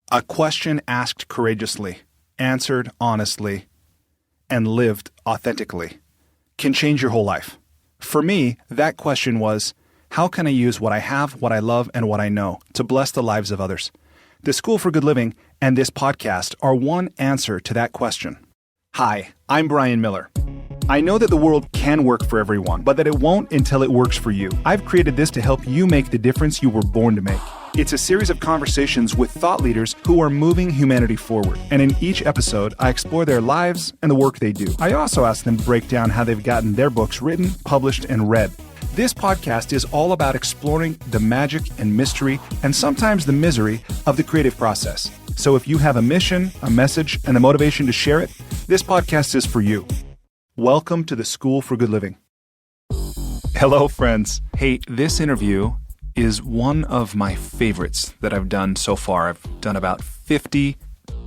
A question asked courageously, answered honestly, and lived authentically can change your whole life. For me, that question was, how can I use what I have, what I love, and what I know to bless the lives of others? The School for Good Living and this podcast are one answer to that question. Hi, I'm Brian Miller. I know that the world can work for everyone, but that it won't until it works for you. I've created this to help you make the difference you were born to make. It's a series of conversations with thought leaders who are moving humanity forward. And in each episode, I explore their lives and the work they do. I also ask them to break down how they've gotten their books written, published, and read. This podcast is all about exploring the magic and mystery, and sometimes the misery, of the creative process. So if you have a mission, a message, and the motivation to share it, this podcast is for you. Welcome to the School for Good Living. Hello, friends. Hey, this interview is one of my favorites that I've done so far. I've done about 50.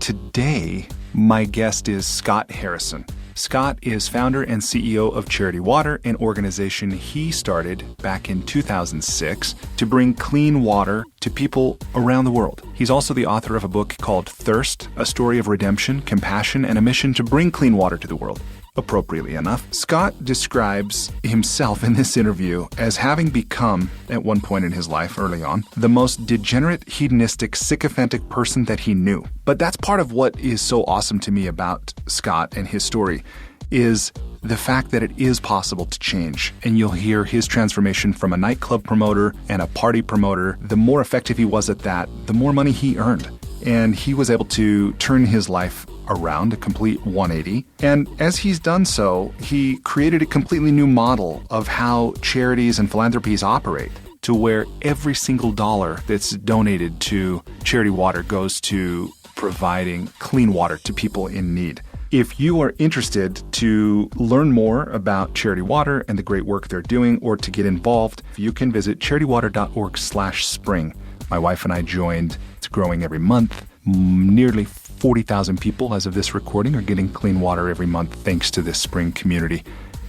Today, my guest is Scott Harrison. Scott is founder and CEO of Charity Water, an organization he started back in 2006 to bring clean water to people around the world. He's also the author of a book called Thirst, a story of redemption, compassion, and a mission to bring clean water to the world. Appropriately enough, Scott describes himself in this interview as having become, at one point in his life early on, the most degenerate, hedonistic, sycophantic person that he knew. But that's part of what is so awesome to me about Scott and his story, is the fact that it is possible to change. And you'll hear his transformation from a nightclub promoter and a party promoter. The more effective he was at that, the more money he earned. And he was able to turn his life around, a complete 180. And as he's done so, he created a completely new model of how charities and philanthropies operate, to where every single dollar that's donated to Charity Water goes to providing clean water to people in need. If you are interested to learn more about Charity Water and the great work they're doing, or to get involved, you can visit charitywater.org/spring. My wife and I joined. It's growing every month. Nearly 40,000 people as of this recording are getting clean water every month thanks to this spring community.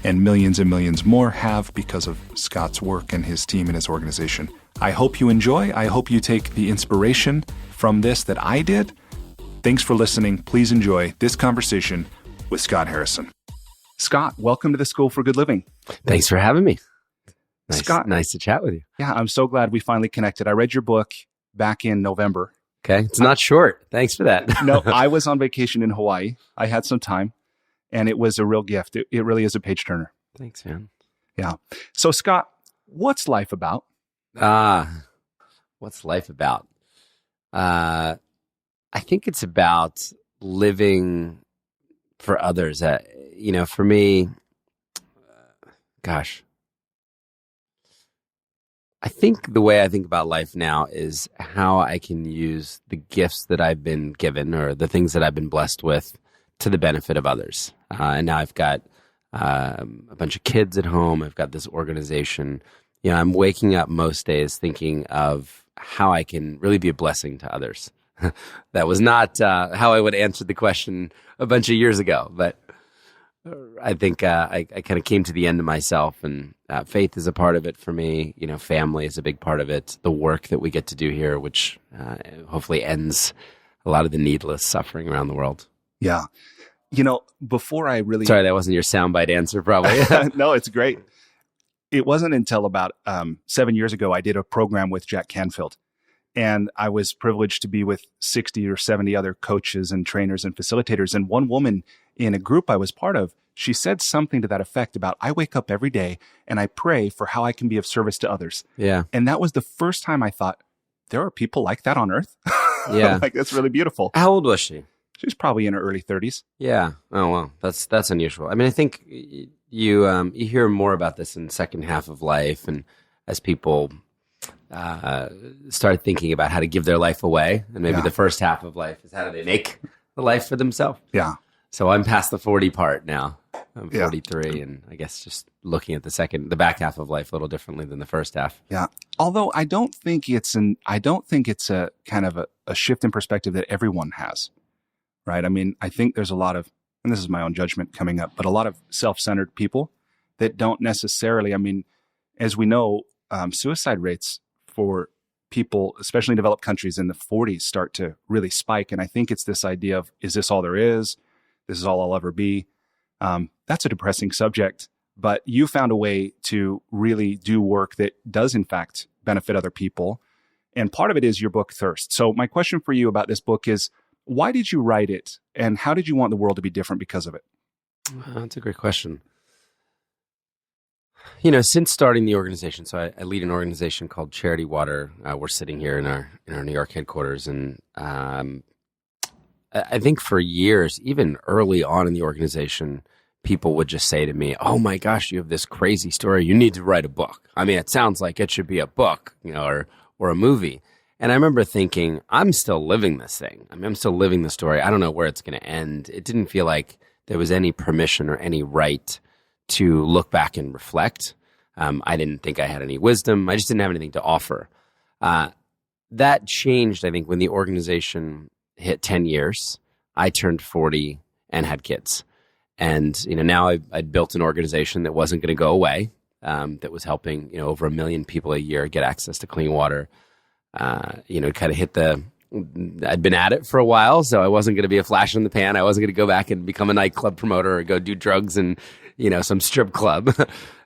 And millions more have because of Scott's work and his team and his organization. I hope you enjoy. I hope you take the inspiration from this that I did. Thanks for listening. Please enjoy this conversation with Scott Harrison. Scott, welcome to the School for Good Living. Thanks for having me. Scott, nice to chat with you. Yeah, I'm so glad we finally connected. I read your book back in November. Okay. It's not short. Thanks for that. No, I was on vacation in Hawaii. I had some time, and it was a real gift. It really is a page turner. Thanks, man. Yeah. So, Scott, what's life about? What's life about? I think it's about living for others. For me, I think the way I think about life now is how I can use the gifts that I've been given, or the things that I've been blessed with, to the benefit of others. And now I've got a bunch of kids at home. I've got this organization. I'm waking up most days thinking of how I can really be a blessing to others. That was not how I would answer the question a bunch of years ago, but I think I kind of came to the end of myself, and faith is a part of it for me. Family is a big part of it. The work that we get to do here, which hopefully ends a lot of the needless suffering around the world. Yeah. Before I really... Sorry, that wasn't your soundbite answer, probably. No, it's great. It wasn't until about 7 years ago I did a program with Jack Canfield. And I was privileged to be with 60 or 70 other coaches and trainers and facilitators. And one woman in a group I was part of, she said something to that effect about, I wake up every day and I pray for how I can be of service to others. Yeah. And that was the first time I thought, there are people like that on earth? Yeah. That's really beautiful. How old was she? She's probably in her early 30s. Yeah. Oh, well, that's unusual. I mean, I think you hear more about this in the second half of life, and as people start thinking about how to give their life away, and maybe the first half of life is how do they make the life for themselves. Yeah. So I'm past the 40 part now. I'm 43, and I guess just looking at the back half of life a little differently than the first half. Yeah. Although I don't think it's a kind of a shift in perspective that everyone has, right? I mean, I think there's a lot of, and this is my own judgment coming up, but a lot of self-centered people that don't necessarily, I mean, as we know, suicide rates for people, especially in developed countries in the 40s, start to really spike. And I think it's this idea of, is this all there is? This is all I'll ever be. That's a depressing subject, but you found a way to really do work that does in fact benefit other people. And part of it is your book, Thirst. So my question for you about this book is, why did you write it? And how did you want the world to be different because of it? That's a great question. Since starting the organization, so I lead an organization called Charity Water. We're sitting here in our New York headquarters. And I think for years, even early on in the organization, people would just say to me, "Oh my gosh, you have this crazy story. You need to write a book. I mean, it sounds like it should be a book, or a movie." And I remember thinking, I'm still living this thing. I mean, I'm still living the story. I don't know where it's going to end. It didn't feel like there was any permission or any right to look back and reflect. I didn't think I had any wisdom. I just didn't have anything to offer. That changed, I think, when the organization hit 10 years. I turned 40 and had kids. And now I'd built an organization that wasn't going to go away, that was helping over 1 million people a year get access to clean water. Kind of hit I'd been at it for a while, so I wasn't going to be a flash in the pan. I wasn't going to go back and become a nightclub promoter or go do drugs in some strip club.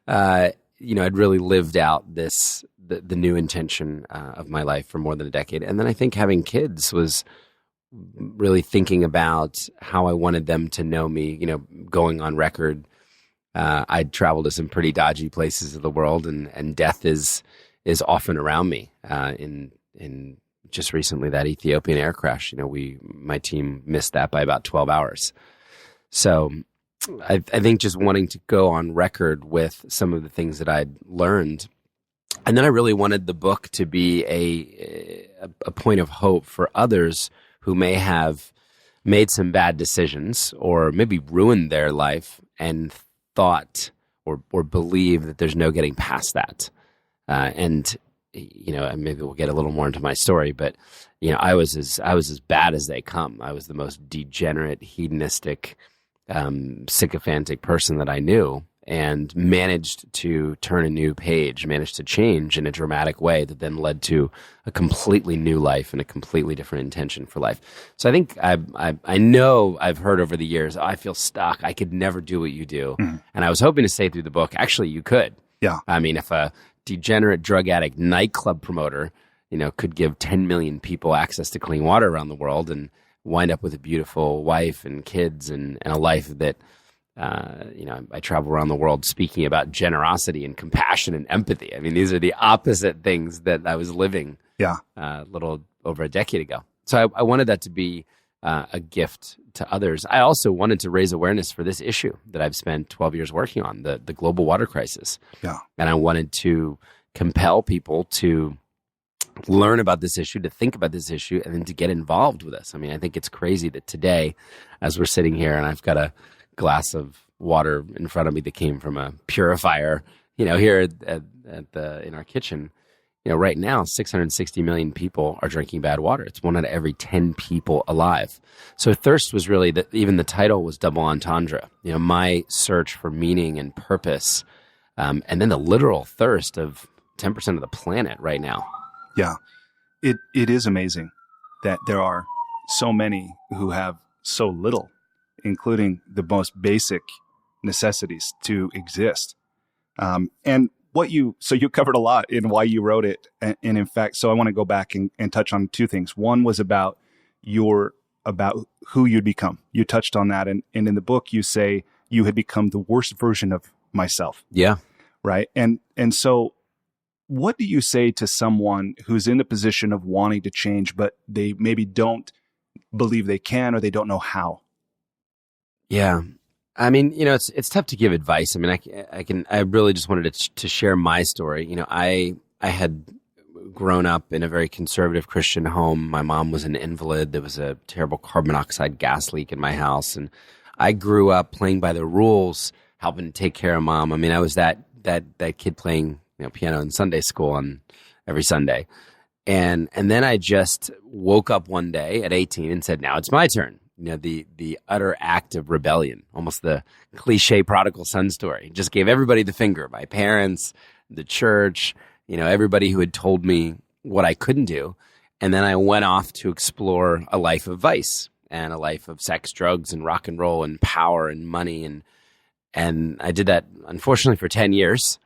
I'd really lived out the new intention of my life for more than a decade. And then I think having kids was really thinking about how I wanted them to know me, going on record. I'd traveled to some pretty dodgy places of the world, and death is often around me. In just recently, that Ethiopian air crash, my team missed that by about 12 hours. So I think just wanting to go on record with some of the things that I'd learned. And then I really wanted the book to be a point of hope for others who may have made some bad decisions or maybe ruined their life and thought or believe that there's no getting past that. And maybe we'll get a little more into my story, but I was as bad as they come. I was the most degenerate, hedonistic, sycophantic person that I knew, and managed to turn a new page, managed to change in a dramatic way that then led to a completely new life and a completely different intention for life. So I think I know I've heard over the years, I feel stuck. I could never do what you do. Mm-hmm. And I was hoping to say through the book, actually, you could. Yeah. I mean, if a degenerate drug addict nightclub promoter, could give 10 million people access to clean water around the world and wind up with a beautiful wife and kids and a life that, I travel around the world speaking about generosity and compassion and empathy. I mean, these are the opposite things that I was living a little over a decade ago. So I wanted that to be a gift to others. I also wanted to raise awareness for this issue that I've spent 12 years working on, the global water crisis. Yeah. And I wanted to compel people to learn about this issue, to think about this issue, and then to get involved with us. I mean, I think it's crazy that today, as we're sitting here and I've got a glass of water in front of me that came from a purifier, here in our kitchen, right now, 660 million people are drinking bad water. It's 1 out of every 10 people alive. So Thirst was really, even the title was double entendre. My search for meaning and purpose, and then the literal thirst of 10% of the planet right now. Yeah. It is amazing that there are so many who have so little, including the most basic necessities to exist. And so you covered a lot in why you wrote it. And in fact, so I want to go back and touch on two things. One was about who you'd become. You touched on that. And in the book, you say you had become the worst version of myself. Yeah. Right. And so what do you say to someone who's in the position of wanting to change, but they maybe don't believe they can, or they don't know how? Yeah. I mean, it's tough to give advice. I mean, I really just wanted to share my story. I had grown up in a very conservative Christian home. My mom was an invalid. There was a terrible carbon monoxide gas leak in my house. And I grew up playing by the rules, helping to take care of mom. I mean, I was that kid playing piano in Sunday school on every Sunday. And then I just woke up one day at 18 and said, now it's my turn. The utter act of rebellion, almost the cliche prodigal son story. Just gave everybody the finger, my parents, the church, everybody who had told me what I couldn't do. And then I went off to explore a life of vice and a life of sex, drugs, and rock and roll and power and money. And I did that, unfortunately, for 10 years.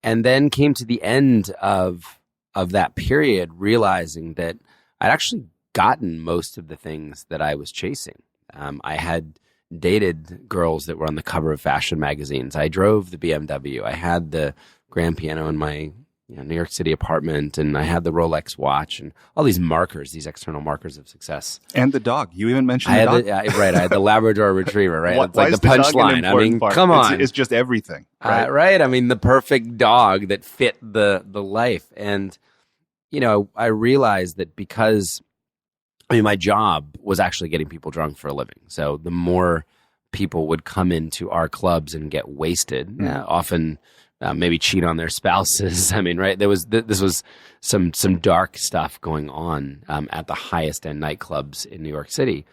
And then came to the end of that period realizing that I'd actually gotten most of the things that I was chasing. I had dated girls that were on the cover of fashion magazines. I drove the BMW. I had the grand piano in my New York City apartment, and I had the Rolex watch and all these markers, these external markers of success. And the dog. You even mentioned the dog. Right. I had the Labrador Retriever, right? It's like the punchline. I mean, part? Come on. It's just everything. Right? Right. I mean, the perfect dog that fit the life. And, I realized that because my job was actually getting people drunk for a living. So the more people would come into our clubs and get wasted, often maybe cheat on their spouses. I mean, right? This was some dark stuff going on at the highest end nightclubs in New York City.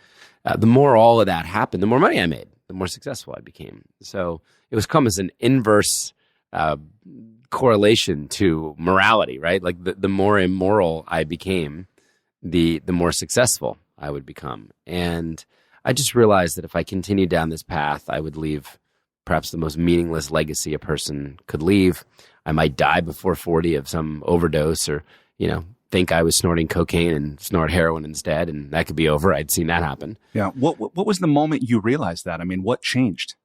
The more all of that happened, the more money I made, the more successful I became. So it was come as an inverse correlation to morality, right? Like the more immoral I became, the more successful I would become. And I just realized that if I continued down this path, I would leave perhaps the most meaningless legacy a person could leave. I might die before 40 of some overdose or, think I was snorting cocaine and snort heroin instead, and that could be over. I'd seen that happen. Yeah. What was the moment you realized that? I mean, what changed?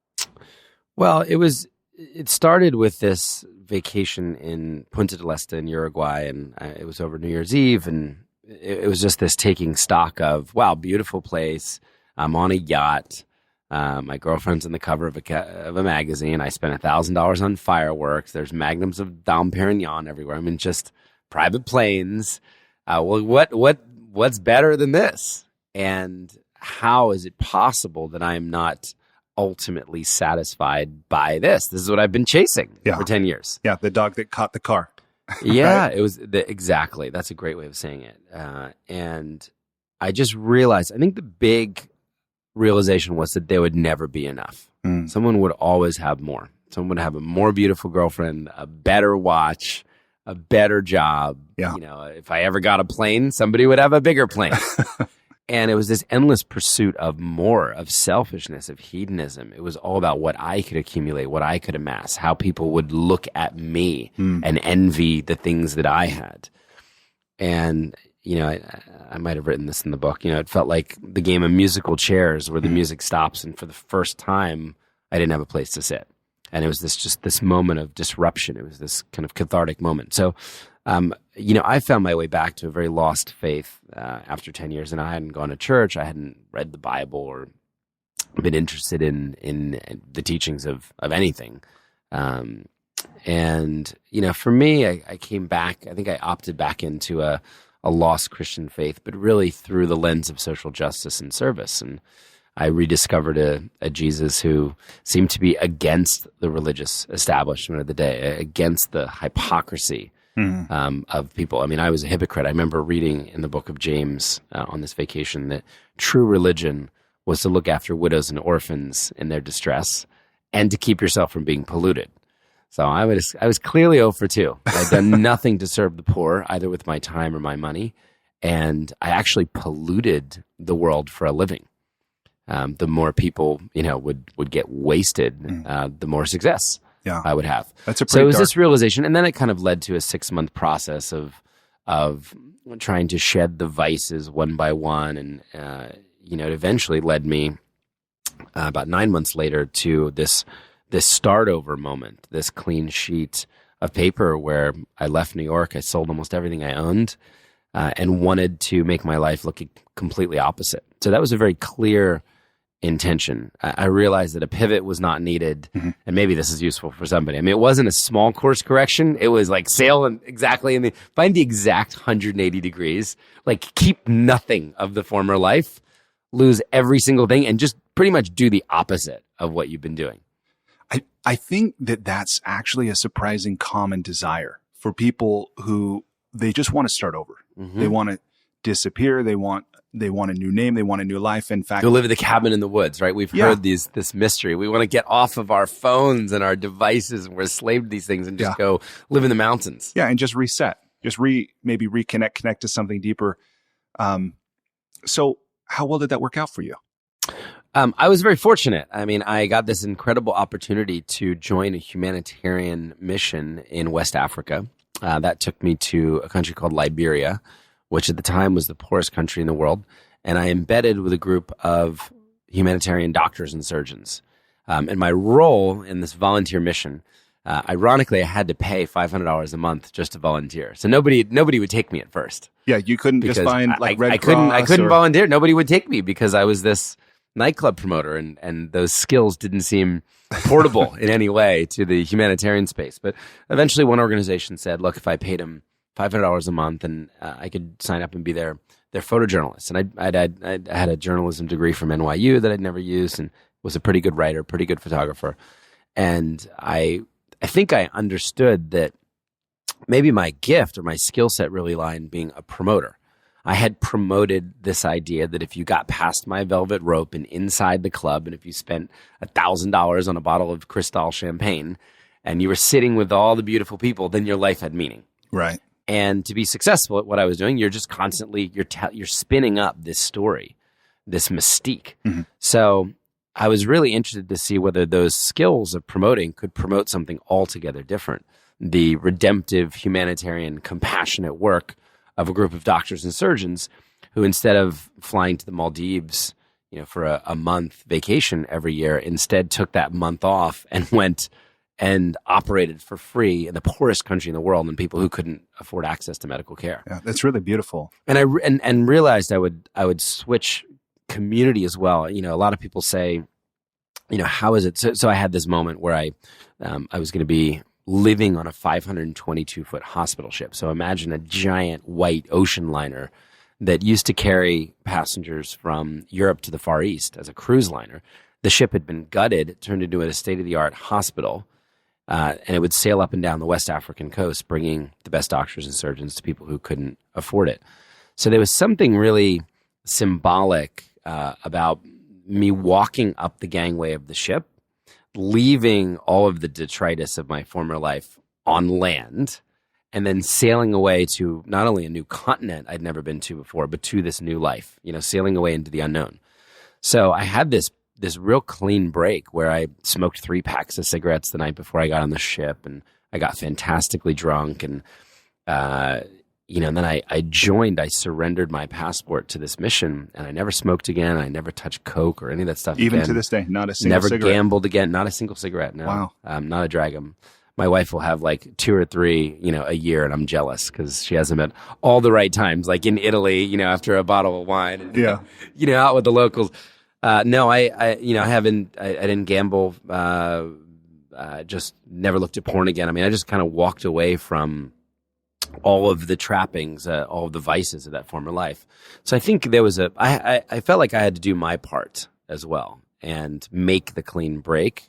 Well, it started with this vacation in Punta del Este in Uruguay, and it was over New Year's Eve, and it was just this taking stock of, wow, beautiful place. I'm on a yacht. My girlfriend's on the cover of a magazine. I spent $1,000 on fireworks. There's magnums of Dom Perignon everywhere. I mean, just private planes. Well, what's better than this? And how is it possible that I'm not ultimately satisfied by this? This is what I've been chasing for 10 years. Yeah, the dog that caught the car. Yeah, right? It was exactly. That's a great way of saying it. And I just realized, I think the big realization was that there would never be enough. Someone would always have more. Someone would have a more beautiful girlfriend, a better watch, a better job. Yeah. If I ever got a plane, somebody would have a bigger plane. And it was this endless pursuit of more, of selfishness, of hedonism. It was all about what I could accumulate, what I could amass, how people would look at me and envy the things that I had. And, I might have written this in the book. It felt like the game of musical chairs where the music stops, and for the first time, I didn't have a place to sit. And it was this moment of disruption. It was this kind of cathartic moment. So, I found my way back to a very lost faith after 10 years, and I hadn't gone to church. I hadn't read the Bible or been interested in the teachings of anything. And, for me, I came back. I think I opted back into a lost Christian faith, but really through the lens of social justice and service. And I rediscovered a Jesus who seemed to be against the religious establishment of the day, against the hypocrisy of people. I mean, I was a hypocrite. I remember reading in the book of James on this vacation that true religion was to look after widows and orphans in their distress and to keep yourself from being polluted. So I was clearly 0 for 2. I'd done nothing to serve the poor, either with my time or my money. And I actually polluted the world for a living. The more people, would get wasted, the more success I would have. So it was this realization. And then it kind of led to a 6-month process of trying to shed the vices one by one. And, it eventually led me about 9 months later to this start over moment, this clean sheet of paper where I left New York. I sold almost everything I owned and wanted to make my life look completely opposite. So that was a very clear intention. I realized that a pivot was not needed, and maybe this is useful for somebody. I mean, it wasn't a small course correction. It was like sail exactly find the exact 180 degrees, like keep nothing of the former life, lose every single thing, and just pretty much do the opposite of what you've been doing. I think that's actually a surprising common desire for people who they just want to start over. They want to disappear. They want a new name. They want a new life. In fact, go live in the cabin in the woods, right? We've heard this mystery. We want to get off of our phones and our devices, and we're a slave to these things, and just go live in the mountains. Yeah, and just reset. just maybe connect to something deeper. So how well did that work out for you? I was very fortunate. I mean, I got this incredible opportunity to join a humanitarian mission in West Africa. That took me to a country called Liberia, which at the time was the poorest country in the world. And I embedded with a group of humanitarian doctors and surgeons. And my role in this volunteer mission, ironically, I had to pay $500 a month just to volunteer. So nobody would take me at first. Yeah, you couldn't just find like Red Cross. I couldn't or... volunteer. Nobody would take me because I was this nightclub promoter, and those skills didn't seem portable in any way to the humanitarian space. But eventually, one organization said, "Look, if I paid them $500 a month, and I could sign up and be their photojournalist." And I had a journalism degree from NYU that I'd never used, and was a pretty good writer, pretty good photographer. And I think I understood that maybe my gift or my skill set really lay in being a promoter. I had promoted this idea that if you got past my velvet rope and inside the club, and if you spent $1,000 on a bottle of Cristal champagne and you were sitting with all the beautiful people, then your life had meaning. Right. And to be successful at what I was doing, you're just constantly, you're spinning up this story, this mystique. Mm-hmm. So I was really interested to see whether those skills of promoting could promote something altogether different. The redemptive, humanitarian, compassionate work of a group of doctors and surgeons who, instead of flying to the Maldives, for a month vacation every year, instead took that month off and went and operated for free in the poorest country in the world and people who couldn't afford access to medical care. Yeah, that's really beautiful. And I realized I would switch community as well. A lot of people say, how is it? So I had this moment where I was going to be living on a 522-foot hospital ship. So imagine a giant white ocean liner that used to carry passengers from Europe to the Far East as a cruise liner. The ship had been gutted, turned into a state-of-the-art hospital, and it would sail up and down the West African coast, bringing the best doctors and surgeons to people who couldn't afford it. So there was something really symbolic about me walking up the gangway of the ship, leaving all of the detritus of my former life on land, and then sailing away to not only a new continent I'd never been to before, but to this new life, sailing away into the unknown. So I had this real clean break where I smoked 3 packs of cigarettes the night before I got on the ship, and I got fantastically drunk, and and then I surrendered my passport to this mission, and I never smoked again. I never touched Coke or any of that stuff Even again. to this day, not a single cigarette? Never gambled again, not a single cigarette, no. Wow. Not a drag. My wife will have like 2 or 3, a year, and I'm jealous because she has them at all the right times, like in Italy, after a bottle of wine, and, out with the locals. No, I didn't gamble, just never looked at porn again. I mean, I just kind of walked away from all of the trappings, all of the vices of that former life. So I think there was I felt like I had to do my part as well and make the clean break.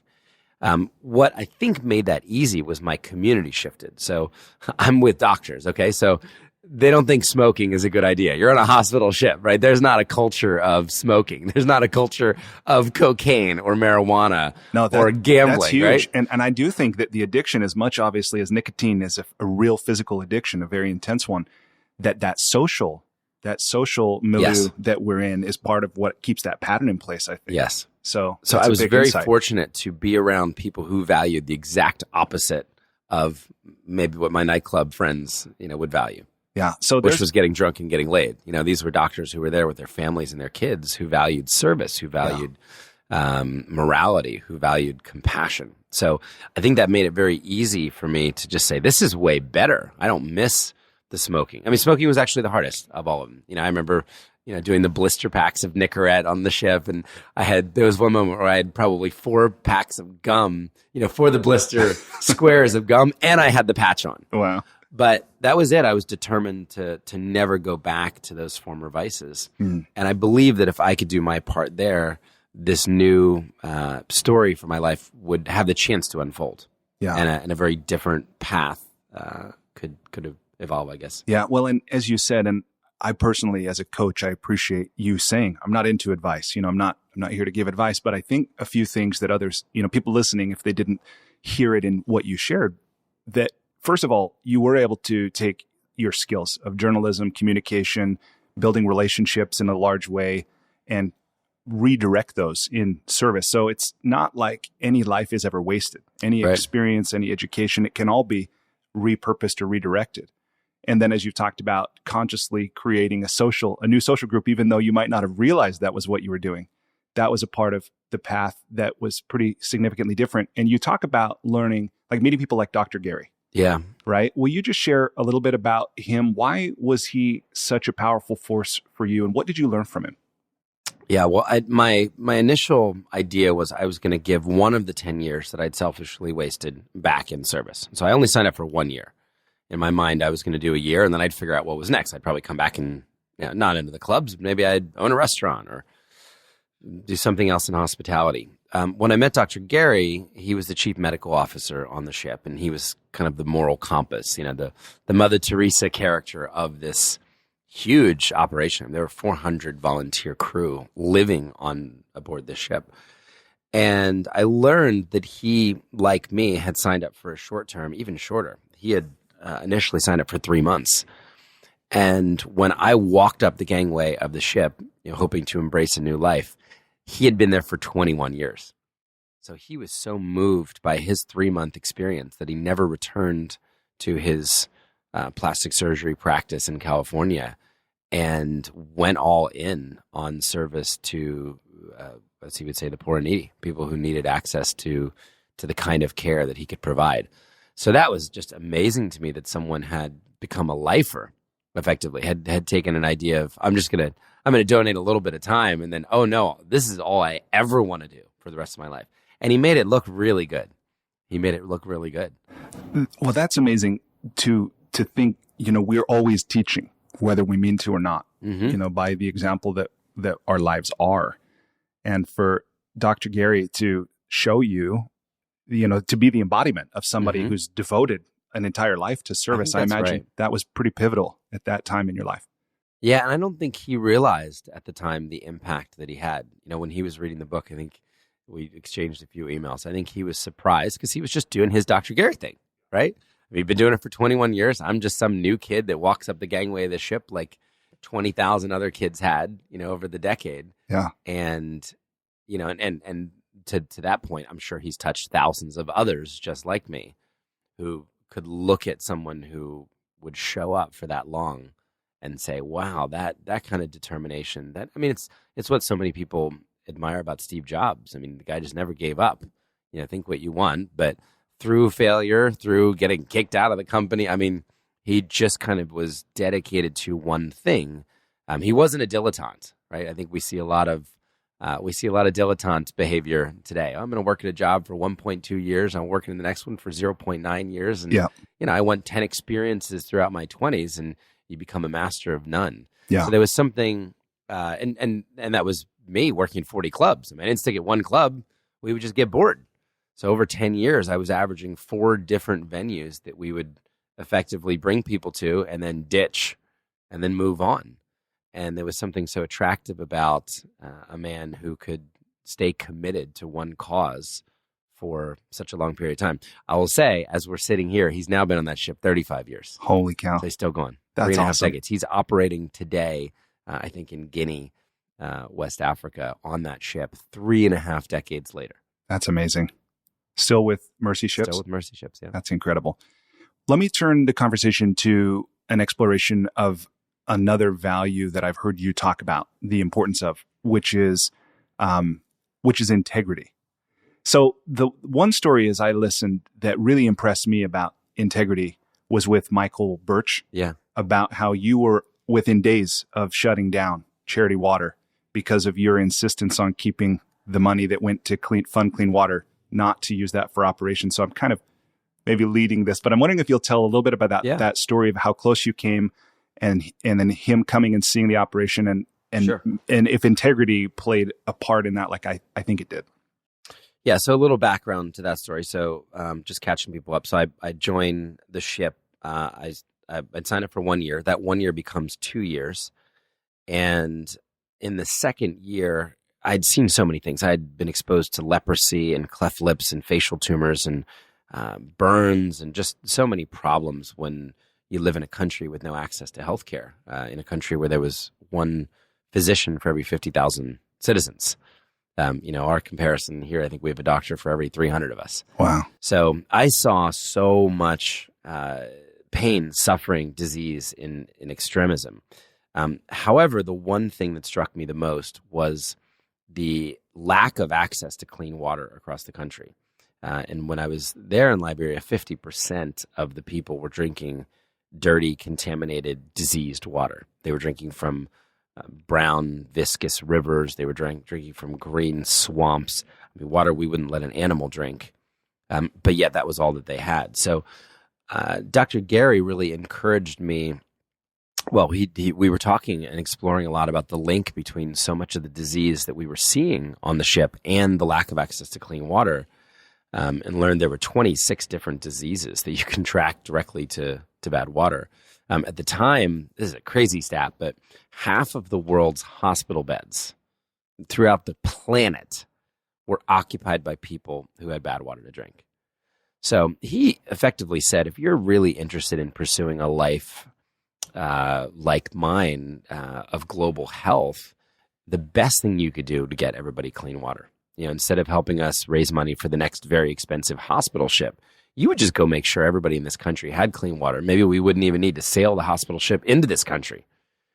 What I think made that easy was my community shifted. So I'm with doctors, okay? So they don't think smoking is a good idea. You're on a hospital ship, right? There's not a culture of smoking. There's not a culture of cocaine or marijuana or gambling, that's huge. Right? And I do think that the addiction, as much obviously as nicotine is a real physical addiction, a very intense one, that social milieu that we're in is part of what keeps that pattern in place, I think. Yes. So I was very insight. fortunate to be around people who valued the exact opposite of maybe what my nightclub friends, would value. Yeah. So which was getting drunk and getting laid. These were doctors who were there with their families and their kids, who valued service, who valued morality, who valued compassion. So I think that made it very easy for me to just say, this is way better. I don't miss the smoking. I mean, smoking was actually the hardest of all of them. I remember, doing the blister packs of Nicorette on the ship. And there was one moment where I had probably 4 packs of gum, for the blister squares of gum, and I had the patch on. Wow. But that was it. I was determined to never go back to those former vices. Mm. And I believe that if I could do my part there, this new story for my life would have the chance to unfold. Yeah. And a very different path could evolve, I guess. Yeah. Well, and as you said, and I personally, as a coach, I appreciate you saying, I'm not into advice. I'm not here to give advice, but I think a few things that others, people listening, if they didn't hear it in what you shared, that first of all, you were able to take your skills of journalism, communication, building relationships in a large way, and redirect those in service. So it's not like any life is ever wasted. Any Right. experience, any education, it can all be repurposed or redirected. And then, as you talked about, consciously creating a new social group, even though you might not have realized that was what you were doing. That was a part of the path that was pretty significantly different. And you talk about learning, like meeting people like Dr. Gary, Yeah. right? Will you just share a little bit about him? Why was he such a powerful force for you? And what did you learn from him? Yeah, well, my initial idea was I was going to give one of the 10 years that I'd selfishly wasted back in service. So I only signed up for 1 year. In my mind, I was going to do a year, and then I'd figure out what was next. I'd probably come back and, not into the clubs, but maybe I'd own a restaurant or do something else in hospitality. When I met Dr. Gary, he was the chief medical officer on the ship, and he was kind of the moral compass, the Mother Teresa character of this huge operation. There were 400 volunteer crew living on aboard this ship. And I learned that he, like me, had signed up for a short term, even shorter. He had initially signed up for 3 months. And when I walked up the gangway of the ship, hoping to embrace a new life, he had been there for 21 years. So he was so moved by his 3-month experience that he never returned to his plastic surgery practice in California and went all in on service to, as he would say, the poor and needy, people who needed access to the kind of care that he could provide. So that was just amazing to me that someone had become a lifer, effectively, had taken an idea of, I'm going to donate a little bit of time, and then, oh no, this is all I ever want to do for the rest of my life. And he made it look really good. Well, that's amazing to think, we're always teaching, whether we mean to or not, by the example that our lives are. And for Dr. Gary to show you, to be the embodiment of somebody who's devoted an entire life to service, I imagine that was pretty pivotal at that time in your life. Yeah, and I don't think he realized at the time the impact that he had. When he was reading the book, I think we exchanged a few emails. I think he was surprised because he was just doing his Dr. Gary thing, right? We've been doing it for 21 years. I'm just some new kid that walks up the gangway of the ship like 20,000 other kids had, over the decade. Yeah. And, and to that point, I'm sure he's touched thousands of others just like me who could look at someone who would show up for that long and say, wow, that kind of determination, it's what so many people admire about Steve Jobs. The guy just never gave up. Think what you want, but through failure, through getting kicked out of the company, he just kind of was dedicated to one thing. He wasn't a dilettante, right? I think we see a lot of dilettante behavior today. I'm going to work at a job for 1.2 years. I'm working in the next one for 0.9 years. And, I want 10 experiences throughout my 20s, and you become a master of none. Yeah. So there was something, and that was me working 40 clubs. I didn't stick at one club. We would just get bored. So over 10 years, I was averaging 4 different venues that we would effectively bring people to and then ditch and then move on. And there was something so attractive about a man who could stay committed to one cause for such a long period of time. I will say, as we're sitting here, he's now been on that ship 35 years. Holy cow. So he's still going. That's 3.5 awesome. decades. He's operating today, I think in Guinea, West Africa, on that ship 3.5 decades later. That's amazing. Still with Mercy Ships? Still with Mercy Ships, yeah. That's incredible. Let me turn the conversation to an exploration of another value that I've heard you talk about the importance of, which is integrity. So the one story as I listened that really impressed me about integrity was with Michael Birch. Yeah. About how you were within days of shutting down Charity Water because of your insistence on keeping the money that went to fund clean water, not to use that for operations. So I'm kind of maybe leading this, but I'm wondering if you'll tell a little bit about that story of how close you came and then him coming and seeing the operation and Sure. and if integrity played a part in that, like I think it did. Yeah, so a little background to that story. So just catching people up. So I joined the ship. I'd signed up for 1 year. That 1 year becomes 2 years. And in the second year, I'd seen so many things. I'd been exposed to leprosy and cleft lips and facial tumors and burns and just so many problems when you live in a country with no access to healthcare, in a country where there was one physician for every 50,000 citizens. Our comparison here, I think we have a doctor for every 300 of us. Wow. So I saw so much pain, suffering, disease in extremism. However, the one thing that struck me the most was the lack of access to clean water across the country. And when I was there in Liberia, 50% of the people were drinking dirty, contaminated, diseased water. They were drinking from brown, viscous rivers. They were drinking from green swamps. Water we wouldn't let an animal drink. But yet that was all that they had. So Dr. Gary really encouraged me. Well, we were talking and exploring a lot about the link between so much of the disease that we were seeing on the ship and the lack of access to clean water, and learned there were 26 different diseases that you can track directly to bad water. At the time, this is a crazy stat, but half of the world's hospital beds throughout the planet were occupied by people who had bad water to drink. So he effectively said, if you're really interested in pursuing a life like mine of global health, the best thing you could do to get everybody clean water. Instead of helping us raise money for the next very expensive hospital ship, you would just go make sure everybody in this country had clean water. Maybe we wouldn't even need to sail the hospital ship into this country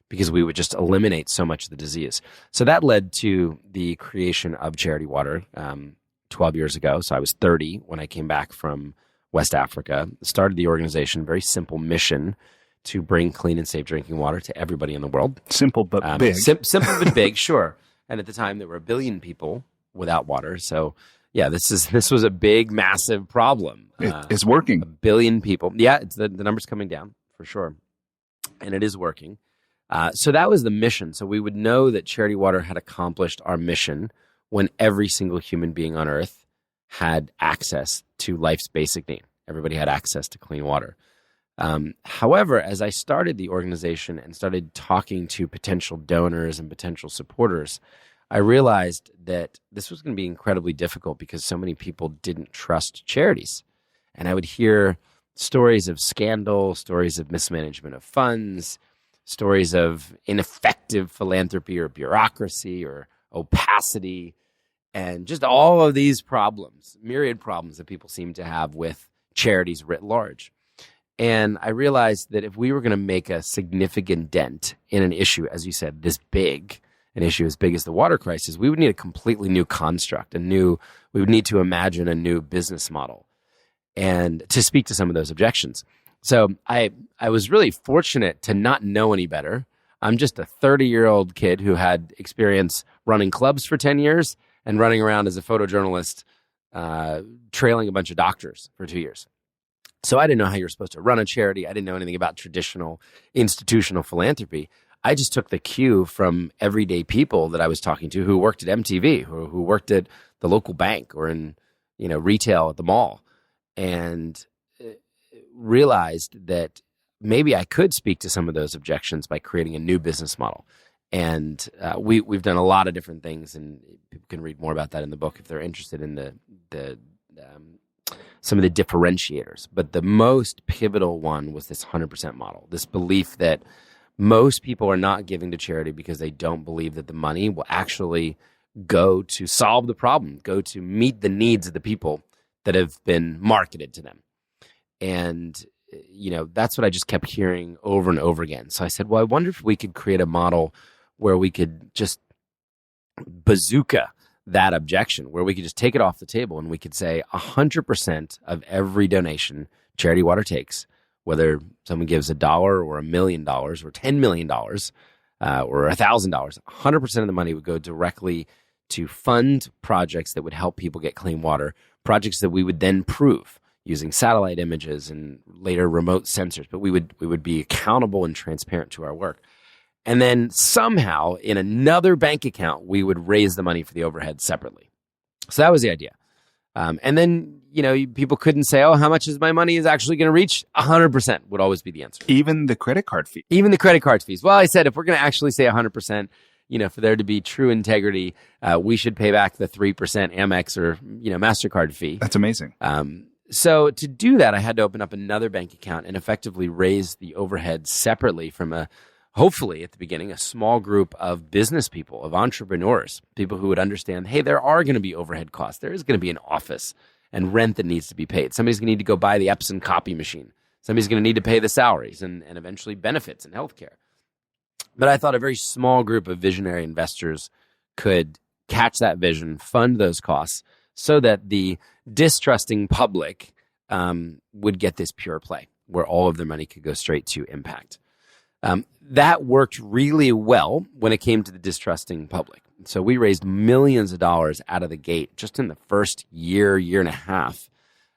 because we would just eliminate so much of the disease. So that led to the creation of Charity Water 12 years ago. So I was 30 when I came back from West Africa, started the organization, very simple mission to bring clean and safe drinking water to everybody in the world. Simple but big. Simple but big, sure. And at the time, there were 1 billion people without water. So yeah, this was a big, massive problem. It's working. 1 billion people. Yeah, the number's coming down for sure. And it is working. So that was the mission. So we would know that Charity Water had accomplished our mission when every single human being on earth had access to life's basic need. Everybody had access to clean water. However, as I started the organization and started talking to potential donors and potential supporters, I realized that this was going to be incredibly difficult because so many people didn't trust charities. And I would hear stories of scandal, stories of mismanagement of funds, stories of ineffective philanthropy or bureaucracy or opacity, and just all of these problems, myriad problems that people seem to have with charities writ large. And I realized that if we were going to make a significant dent in an issue, as you said, this big, an issue as big as the water crisis, we would need a completely new construct, we would need to imagine a new business model and to speak to some of those objections. So I was really fortunate to not know any better. I'm just a 30-year-old kid who had experience running clubs for 10 years and running around as a photojournalist, trailing a bunch of doctors for 2 years. So I didn't know how you're supposed to run a charity. I didn't know anything about traditional institutional philanthropy. I just took the cue from everyday people that I was talking to who worked at MTV, who worked at the local bank or in retail at the mall, and realized that maybe I could speak to some of those objections by creating a new business model. And we've done a lot of different things, and people can read more about that in the book if they're interested in some of the differentiators. But the most pivotal one was this 100% model, this belief that most people are not giving to charity because they don't believe that the money will actually go to solve the problem, go to meet the needs of the people that have been marketed to them. And, that's what I just kept hearing over and over again. So I said, well, I wonder if we could create a model where we could just bazooka that objection, where we could just take it off the table and we could say 100% of every donation Charity Water takes, whether someone gives $1 or $1 million or $10 million or $1,000, 100% of the money would go directly to fund projects that would help people get clean water, projects that we would then prove using satellite images and later remote sensors, but we would be accountable and transparent to our work. And then somehow in another bank account, we would raise the money for the overhead separately. So that was the idea. And then, people couldn't say, oh, how much is my money is actually going to reach? 100% would always be the answer. Even the credit card fee. Even the credit card fees. Well, I said, if we're going to actually say 100%, for there to be true integrity, we should pay back the 3% Amex or, MasterCard fee. That's amazing. So to do that, I had to open up another bank account and effectively raise the overhead separately from hopefully at the beginning, a small group of business people, of entrepreneurs, people who would understand, hey, there are going to be overhead costs. There is going to be an office and rent that needs to be paid. Somebody's going to need to go buy the Epson copy machine. Somebody's going to need to pay the salaries and eventually benefits and healthcare. But I thought a very small group of visionary investors could catch that vision, fund those costs, so that the distrusting public would get this pure play where all of their money could go straight to impact. That worked really well when it came to the distrusting public. So we raised millions of dollars out of the gate just in the first year and a half.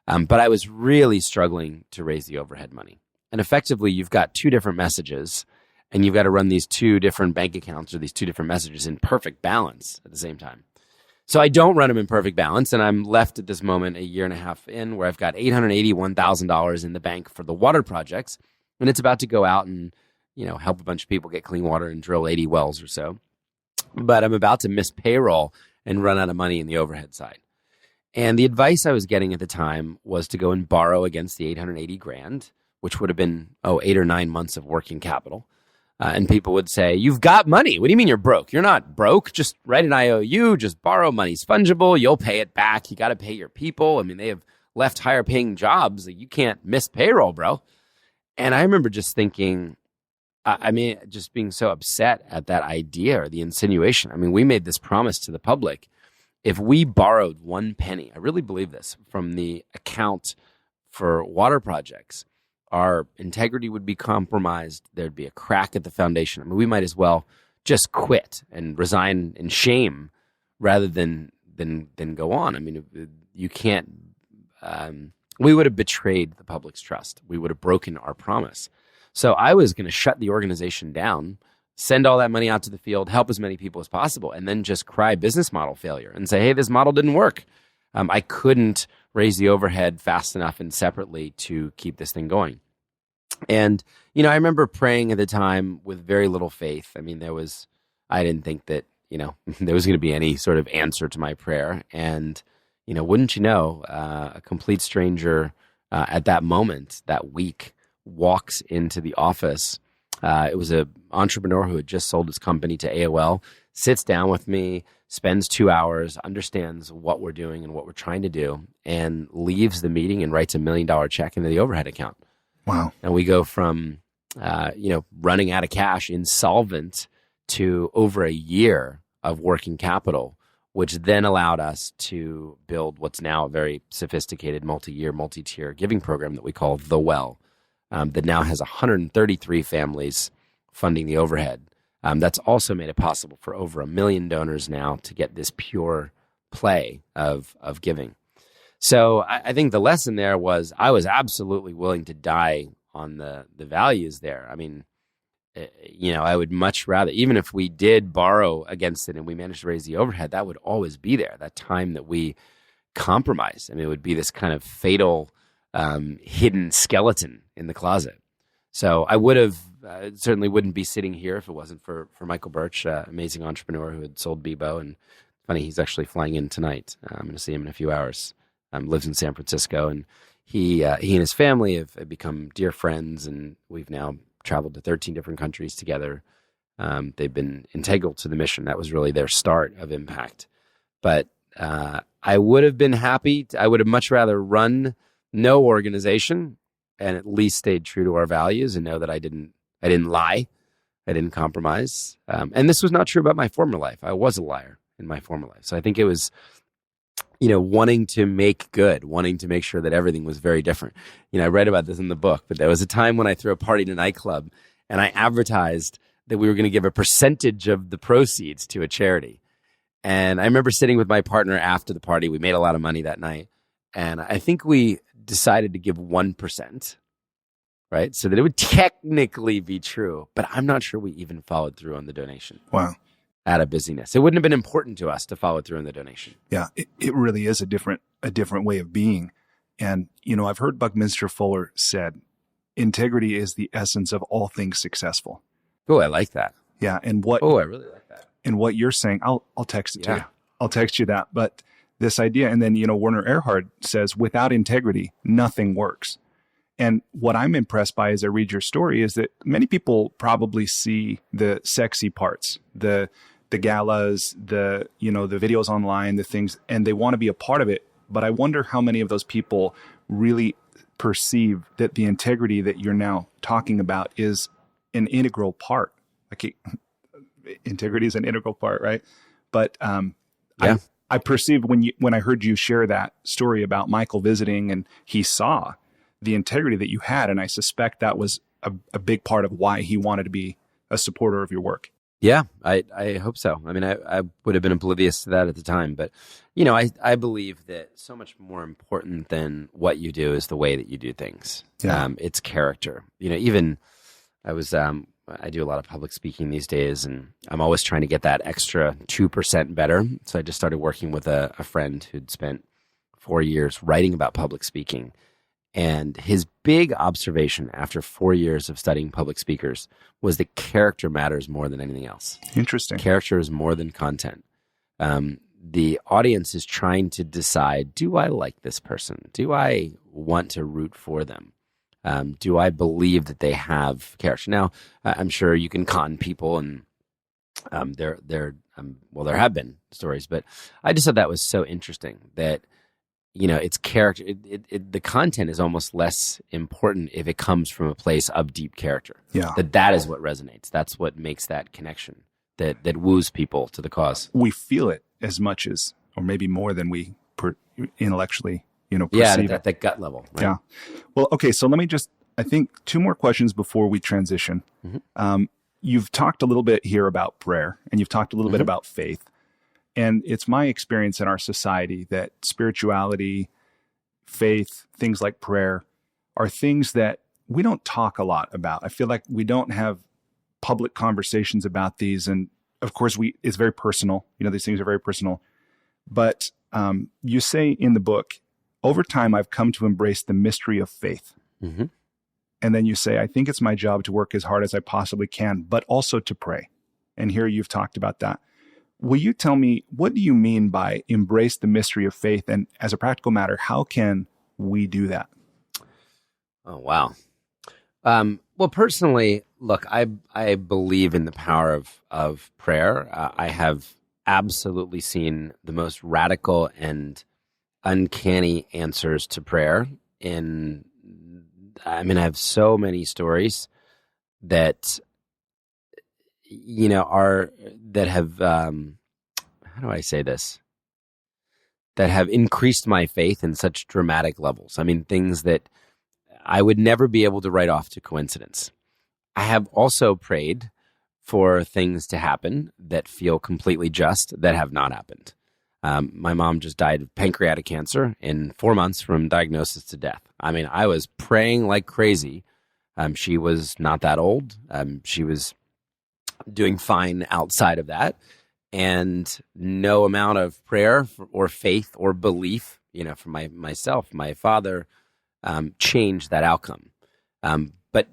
But I was really struggling to raise the overhead money. And effectively, you've got two different messages, and you've got to run these two different bank accounts or these two different messages in perfect balance at the same time. So I don't run them in perfect balance, and I'm left at this moment a year and a half in where I've got $881,000 in the bank for the water projects, and it's about to go out and help a bunch of people get clean water and drill 80 wells or so. But I'm about to miss payroll and run out of money in the overhead side. And the advice I was getting at the time was to go and borrow against the 880 grand, which would have been 8 or 9 months of working capital. And people would say, you've got money. What do you mean you're broke? You're not broke. Just write an IOU, just borrow. Money's fungible. You'll pay it back. You got to pay your people. I mean, they have left higher paying jobs. You can't miss payroll, bro. And I remember just thinking, just being so upset at that idea or the insinuation. I mean, we made this promise to the public. If we borrowed 1 penny, I really believe this, from the account for water projects, our integrity would be compromised. There'd be a crack at the foundation. I mean, we might as well just quit and resign in shame rather than go on. I mean, you can't. We would have betrayed the public's trust. We would have broken our promise. So I was going to shut the organization down, send all that money out to the field, help as many people as possible, and then just cry business model failure and say, hey, this model didn't work. I couldn't raise the overhead fast enough and separately to keep this thing going. And, I remember praying at the time with very little faith. I mean, I didn't think that, there was going to be any sort of answer to my prayer. And, wouldn't you know, a complete stranger at that moment, that week, walks into the office. It was an entrepreneur who had just sold his company to AOL, sits down with me, spends 2 hours, understands what we're doing and what we're trying to do, and leaves the meeting and writes $1 million check into the overhead account. Wow. And we go from, running out of cash, insolvent, to over a year of working capital, which then allowed us to build what's now a very sophisticated multi-year, multi-tier giving program that we call The Well, that now has 133 families funding the overhead. That's also made it possible for over 1 million donors now to get this pure play of giving. So I think the lesson there was I was absolutely willing to die on the values there. I mean, I would much rather, even if we did borrow against it and we managed to raise the overhead, that would always be there. That time that we compromised, I mean, it would be this kind of fatal hidden skeleton in the closet. So I would have certainly wouldn't be sitting here if it wasn't for Michael Birch, amazing entrepreneur who had sold Bebo. And funny, he's actually flying in tonight. I'm going to see him in a few hours. Lives in San Francisco, and he and his family have become dear friends, and we've now traveled to 13 different countries together. They've been integral to the mission. That was really their start of impact. But I would have been happy. I would have much rather run no organization and at least stayed true to our values and know that I didn't lie. I didn't compromise. And this was not true about my former life. I was a liar in my former life. So I think it was, wanting to make good, wanting to make sure that everything was very different. I read about this in the book, but there was a time when I threw a party in a nightclub and I advertised that we were going to give a percentage of the proceeds to a charity. And I remember sitting with my partner after the party. We made a lot of money that night. And I think we decided to give 1%, right? So that it would technically be true, but I'm not sure we even followed through on the donation. Wow. Out of busyness. It wouldn't have been important to us to follow through on the donation. Yeah, it really is a different way of being. And, I've heard Buckminster Fuller said, integrity is the essence of all things successful. Oh, I like that. Yeah. And I really like that. And what you're saying, I'll text it to you. I'll text you that. But this idea. And then, Werner Erhard says, without integrity, nothing works. And what I'm impressed by as I read your story is that many people probably see the sexy parts, the galas, the videos online, the things, and they want to be a part of it. But I wonder how many of those people really perceive that the integrity that you're now talking about is an integral part. Integrity is an integral part, right? But I perceived when I heard you share that story about Michael visiting and he saw the integrity that you had, and I suspect that was a big part of why he wanted to be a supporter of your work. Yeah, I hope so. I mean, I would have been oblivious to that at the time, but I believe that so much more important than what you do is the way that you do things. Yeah. It's character. Even I do a lot of public speaking these days, and I'm always trying to get that extra 2% better. So I just started working with a friend who'd spent 4 years writing about public speaking. And his big observation after 4 years of studying public speakers was that character matters more than anything else. Interesting. Character is more than content. The audience is trying to decide, do I like this person? Do I want to root for them? Do I believe that they have character? Now, I'm sure you can con people, and there have been stories, but I just thought that was so interesting that it's character. The content is almost less important if it comes from a place of deep character. Yeah, that is what resonates. That's what makes that connection that woos people to the cause. We feel it as much as, or maybe more than we intellectually, perceive at that gut level. Right? Yeah. Well, okay. So let me I think 2 more questions before we transition. Mm-hmm. You've talked a little bit here about prayer, and you've talked a little bit about faith. And it's my experience in our society that spirituality, faith, things like prayer are things that we don't talk a lot about. I feel like we don't have public conversations about these. And of course, it's very personal. These things are very personal. But you say in the book, over time, I've come to embrace the mystery of faith. Mm-hmm. And then you say, I think it's my job to work as hard as I possibly can, but also to pray. And here you've talked about that. Will you tell me, what do you mean by embrace the mystery of faith? And as a practical matter, how can we do that? Oh, wow. Well, personally, look, I believe in the power of prayer. I have absolutely seen the most radical and uncanny answers to prayer. I have so many stories that that have, how do I say this? That have increased my faith in such dramatic levels. Things that I would never be able to write off to coincidence. I have also prayed for things to happen that feel completely just that have not happened. My mom just died of pancreatic cancer in 4 months from diagnosis to death. I was praying like crazy. She was not that old. She was doing fine outside of that, and no amount of prayer or faith or belief, for myself, my father, changed that outcome. But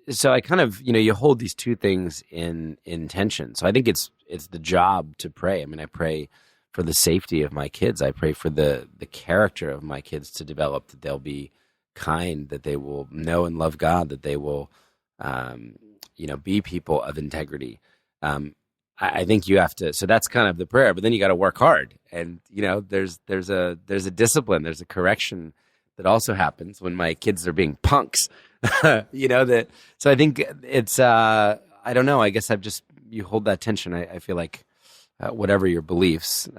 so I kind of, you hold these 2 things in tension. So I think it's the job to pray. I pray for the safety of my kids. I pray for the character of my kids to develop, that they'll be kind, that they will know and love God, that they will, be people of integrity. I think you have to, so that's kind of the prayer, but then you got to work hard. And, there's a discipline, there's a correction that also happens when my kids are being punks, so I think it's, I don't know, I guess you hold that tension. I feel like whatever your beliefs,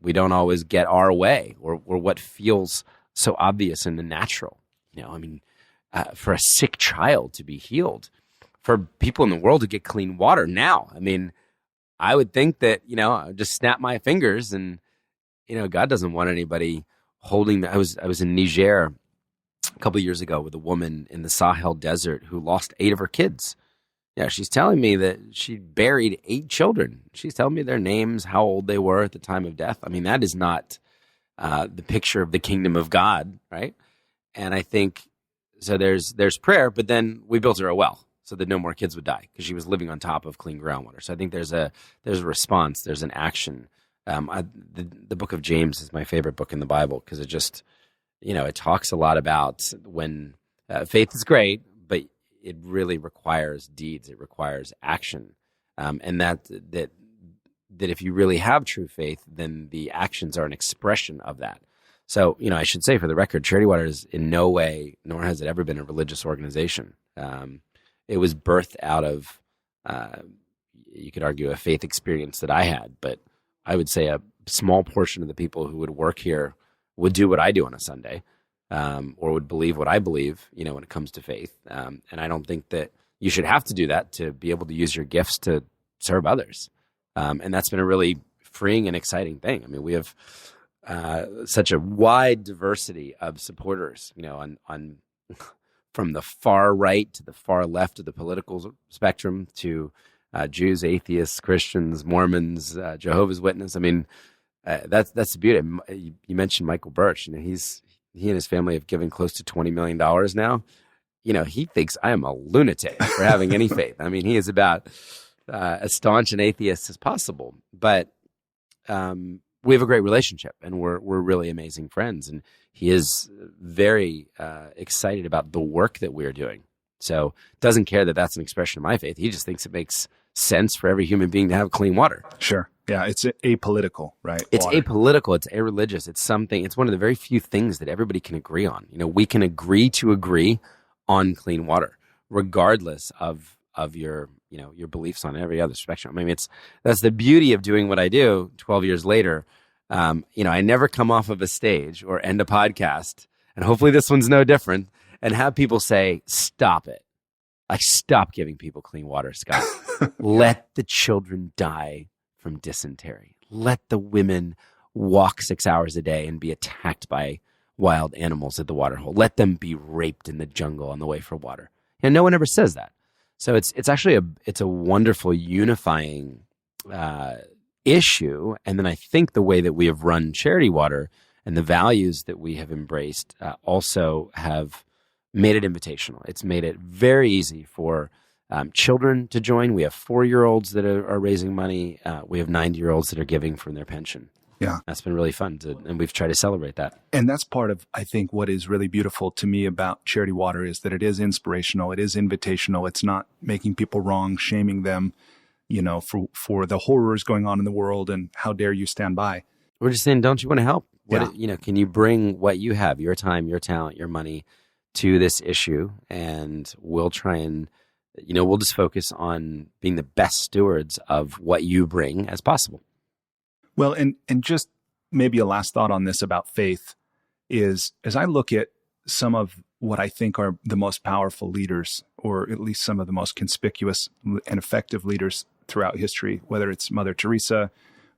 we don't always get our way or what feels so obvious and natural, for a sick child to be healed, for people in the world to get clean water now. I would think that, I would just snap my fingers and, God doesn't want anybody holding. I was in Niger a couple of years ago with a woman in the Sahel desert who lost 8 of her kids. Yeah, she's telling me that she buried 8 children. She's telling me their names, how old they were at the time of death. That is not the picture of the kingdom of God, right? And I think, so there's prayer, but then we built her a well so that no more kids would die because she was living on top of clean groundwater. So I think there's a response, there's an action The book of James is my favorite book in the Bible because it just, it talks a lot about when faith is great, but it really requires deeds. It requires action. And that if you really have true faith, then the actions are an expression of that. So, I should say for the record, Charity Water is in no way, nor has it ever been, a religious organization. It was birthed out of, you could argue, a faith experience that I had, but I would say a small portion of the people who would work here would do what I do on a Sunday, or would believe what I believe, when it comes to faith. And I don't think that you should have to do that to be able to use your gifts to serve others. And that's been a really freeing and exciting thing. I mean, we have such a wide diversity of supporters, on from the far right to the far left of the political spectrum to Jews, atheists, Christians, Mormons, Jehovah's Witnesses. I mean, that's the beauty. You mentioned Michael Birch. He and his family have given close to $20 million now. He thinks I am a lunatic for having any faith. I mean, he is about as staunch an atheist as possible. But we have a great relationship, and we're really amazing friends. And he is very excited about the work that we're doing. So doesn't care that that's an expression of my faith. He just thinks it makes sense for every human being to have clean water. Sure. Yeah, it's apolitical, right? It's water. Apolitical. It's irreligious. It's one of the very few things that everybody can agree on. We can agree to agree on clean water, regardless of your beliefs on every other spectrum. I mean, that's the beauty of doing what I do 12 years later. I never come off of a stage or end a podcast, and hopefully this one's no different, and have people say, stop it. Stop giving people clean water, Scott. Let the children die from dysentery. Let the women walk 6 hours a day and be attacked by wild animals at the water hole. Let them be raped in the jungle on the way for water. And no one ever says that. So it's actually a wonderful unifying issue. And then I think the way that we have run Charity Water and the values that we have embraced also have made it invitational. It's made it very easy for children to join. We have 4-year-olds that are raising money. We have 90-year-olds that are giving from their pension. Yeah. That's been really fun, and we've tried to celebrate that. And that's part of, I think, what is really beautiful to me about Charity Water is that it is inspirational. It is invitational. It's not making people wrong, shaming them, for the horrors going on in the world and how dare you stand by. We're just saying, don't you want to help? Yeah. Can you bring what you have, your time, your talent, your money to this issue? And we'll try and, we'll just focus on being the best stewards of what you bring as possible. Well, and just maybe a last thought on this about faith is, as I look at some of what I think are the most powerful leaders, or at least some of the most conspicuous and effective leaders throughout history, whether it's Mother Teresa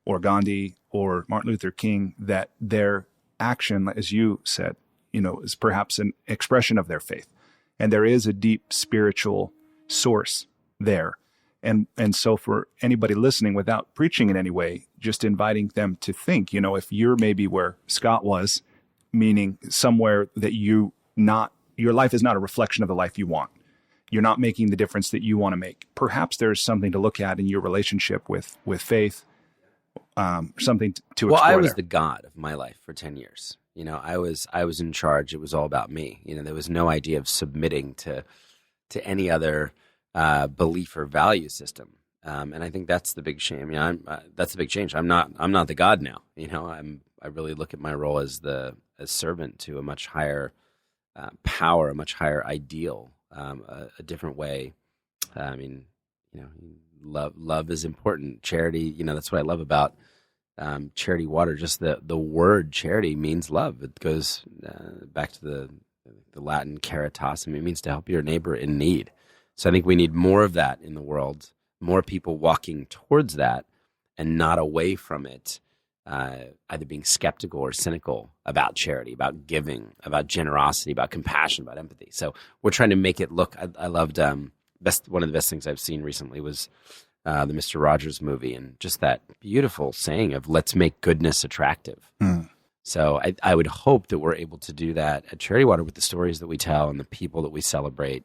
or Gandhi or Martin Luther King, that their action, as you said, is perhaps an expression of their faith. And there is a deep spiritual source there. And so for anybody listening, without preaching in any way, just inviting them to think, if you're maybe where Scott was, meaning somewhere that your life is not a reflection of the life you want. You're not making the difference that you want to make. Perhaps there's something to look at in your relationship with faith, something to explore. Well, I was there. the God of my life for 10 years. I was in charge. It was all about me. There was no idea of submitting to any other belief or value system. And I think that's the big shame. That's the big change. I'm not the God now. I really look at my role as servant to a much higher power, a much higher ideal, a different way. Love is important. Charity, that's what I love about Charity Water. Just the word charity means love. It goes back to the Latin caritas. It means to help your neighbor in need. So I think we need more of that in the world, more people walking towards that and not away from it, either being skeptical or cynical about charity, about giving, about generosity, about compassion, about empathy. So we're trying to make it look, I loved, one of the best things I've seen recently was the Mr. Rogers movie, and just that beautiful saying of let's make goodness attractive. So I would hope that we're able to do that at Charity Water with the stories that we tell and the people that we celebrate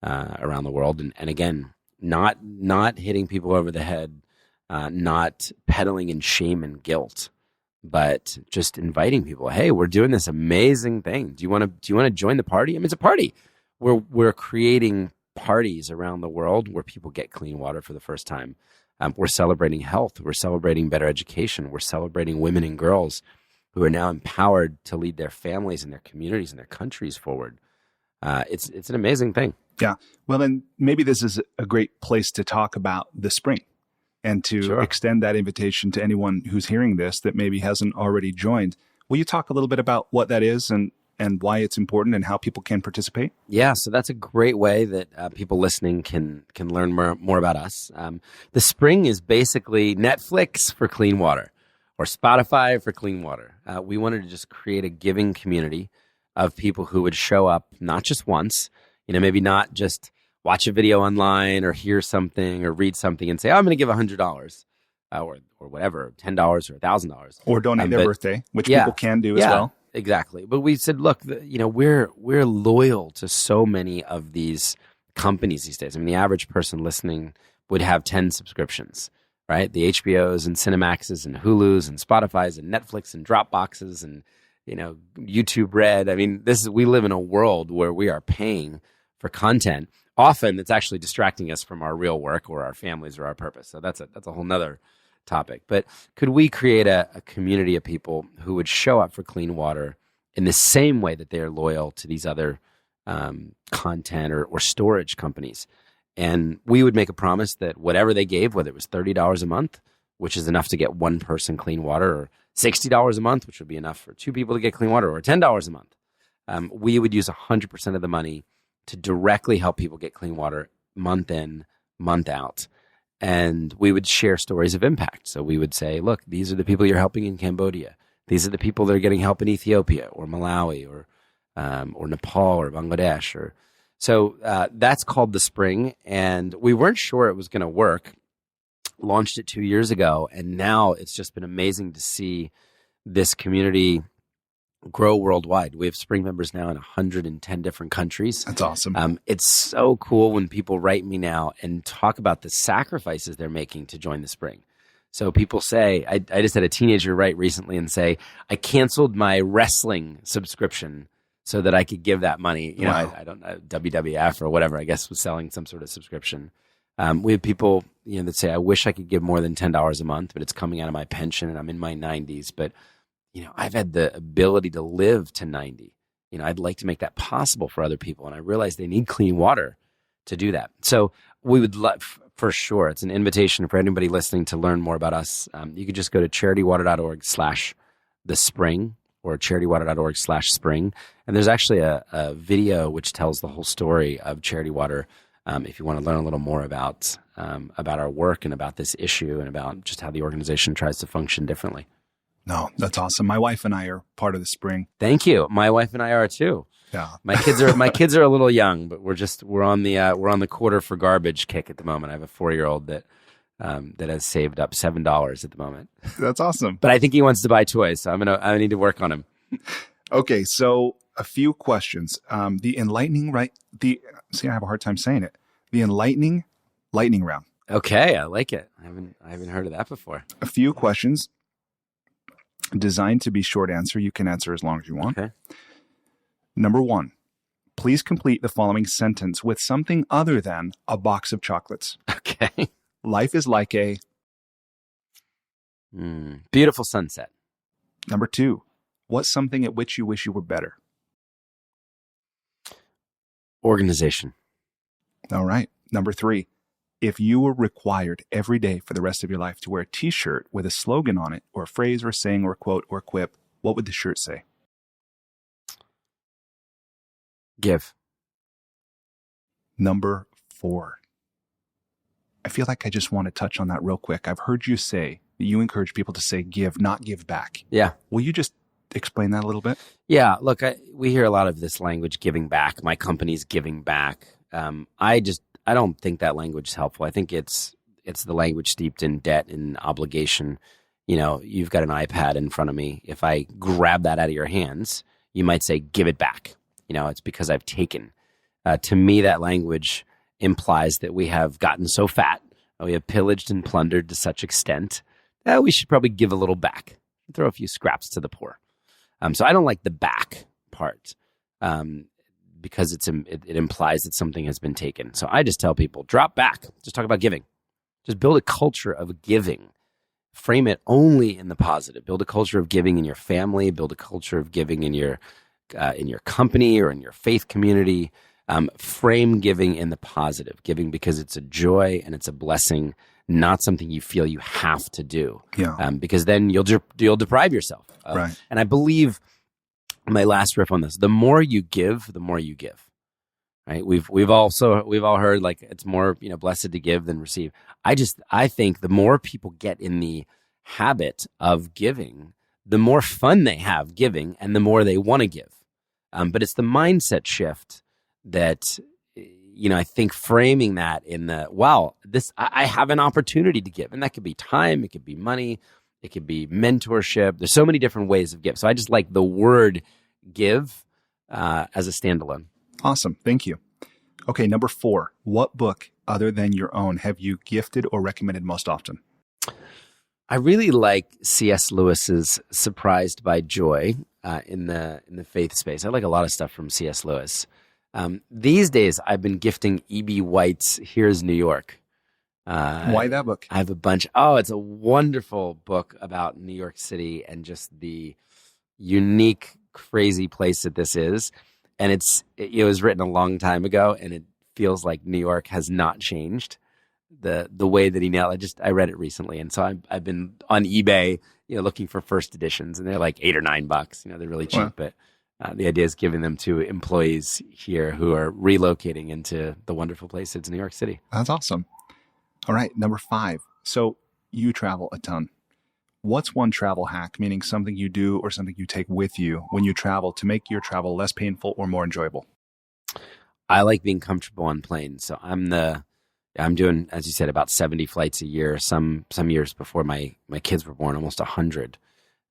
around the world. And again, not hitting people over the head not peddling in shame and guilt, but just inviting people. Hey, we're doing this amazing thing. Do you want to join the party? I mean, it's a party. We're creating parties around the world where people get clean water for the first time. We're celebrating health. We're celebrating better education. We're celebrating women and girls who are now empowered to lead their families and their communities and their countries forward. It's an amazing thing. Yeah. Well, then maybe this is a great place to talk about the spring and to extend that invitation to anyone who's hearing this that maybe hasn't already joined. Will you talk a little bit about what that is and why it's important and how people can participate? Yeah, so that's a great way that people listening can learn more about us. The spring is basically Netflix for clean water, or Spotify for clean water. We wanted to just create a giving community of people who would show up not just once, maybe not just watch a video online or hear something or read something and say, oh, I'm going to give $100 or whatever, $10 or $1,000. Or donate their birthday, which people can do as well. Exactly. But we said, look, we're loyal to so many of these companies these days. I mean, the average person listening would have 10 subscriptions, right? The HBOs and Cinemaxes and Hulus and Spotifys and Netflix and Dropboxes and, YouTube Red. I mean, we live in a world where we are paying for content. Often it's actually distracting us from our real work or our families or our purpose. So that's a whole nother topic. But could we create a community of people who would show up for clean water in the same way that they are loyal to these other content or storage companies? And we would make a promise that whatever they gave, whether it was $30 a month, which is enough to get one person clean water, or $60 a month, which would be enough for two people to get clean water, or $10 a month, we would use 100% of the money to directly help people get clean water month in, month out. And we would share stories of impact. So we would say, look, these are the people you're helping in Cambodia. These are the people that are getting help in Ethiopia or Malawi or Nepal or Bangladesh. So that's called the Spring. And we weren't sure it was going to work. Launched it 2 years ago. And now it's just been amazing to see this community grow worldwide. We have Spring members now in 110 different countries. That's awesome. It's so cool when people write me now and talk about the sacrifices they're making to join the Spring. So people say, I just had a teenager write recently and say, I canceled my wrestling subscription so that I could give that money. Wow. I don't know, WWF or whatever, I guess, was selling some sort of subscription. We have people that say, I wish I could give more than $10 a month, but it's coming out of my pension and I'm in my 90s. But I've had the ability to live to 90. I'd like to make that possible for other people. And I realize they need clean water to do that. So we would love, for sure, it's an invitation for anybody listening to learn more about us. You could just go to charitywater.org/thespring or charitywater.org/spring. And there's actually a video which tells the whole story of Charity Water. If you want to learn a little more about our work and about this issue and about just how the organization tries to function differently. No, that's awesome. My wife and I are part of the Spring. Thank you. My wife and I are too. Yeah. My kids are a little young, but we're on the quarter for garbage kick at the moment. I have a 4-year-old that has saved up $7 at the moment. That's awesome. But I think he wants to buy toys, so I need to work on him. Okay, so a few questions. The enlightening I have a hard time saying it. The enlightening lightning round. Okay, I like it. I haven't heard of that before. A few questions designed to be short answer. You can answer as long as you want. Okay. Number 1, please complete the following sentence with something other than a box of chocolates. Okay. Life is like a... beautiful sunset. Number 2, what's something at which you wish you were better? Organization. All right. Number 3, if you were required every day for the rest of your life to wear a t-shirt with a slogan on it, or a phrase or a saying or a quote or a quip, what would the shirt say? Give. Number 4. I feel like I just want to touch on that real quick. I've heard you say that you encourage people to say give, not give back. Yeah. Will you just explain that a little bit? Yeah. Look, we hear a lot of this language, giving back. My company's giving back. I don't think that language is helpful. I think it's the language steeped in debt and obligation. You've got an iPad in front of me. If I grab that out of your hands, you might say, give it back. It's because I've taken. To me, that language implies that we have gotten so fat We have pillaged and plundered to such extent that we should probably give a little back, throw a few scraps to the poor. So I don't like the back part because it implies that something has been taken. So I just tell people, drop back. Just talk about giving. Just build a culture of giving. Frame it only in the positive. Build a culture of giving in your family. Build a culture of giving in your company or in your faith community. Frame giving in the positive. Giving because it's a joy and it's a blessing, not something you feel you have to do. Yeah. Because then you'll deprive yourself. Right. And I believe, my last riff on this, the more you give, the more you give. Right? We've all heard like it's more, blessed to give than receive. I think the more people get in the habit of giving, the more fun they have giving and the more they want to give. But it's the mindset shift that, I think framing that in I have an opportunity to give. And that could be time, it could be money, it could be mentorship. There's so many different ways of give. So I just like the word give as a standalone. Awesome. Thank you. Okay, number 4. What book other than your own have you gifted or recommended most often? I really like C.S. Lewis's Surprised by Joy in the faith space. I like a lot of stuff from C.S. Lewis. These days, I've been gifting E.B. White's Here's New York. Why that book? I have a bunch. Oh, it's a wonderful book about New York City and just the unique, crazy place that this is. And it was written a long time ago, and it feels like New York has not changed the way that he nailed it. I read it recently, and so I've been on eBay, looking for first editions, and they're like $8 or $9. They're really cheap, Wow. But the idea is giving them to employees here who are relocating into the wonderful place that's New York City. That's awesome. All right, number 5. So you travel a ton. What's one travel hack, meaning something you do or something you take with you when you travel to make your travel less painful or more enjoyable? I like being comfortable on planes. So I'm doing, as you said, about 70 flights a year. Some years before my kids were born, almost 100.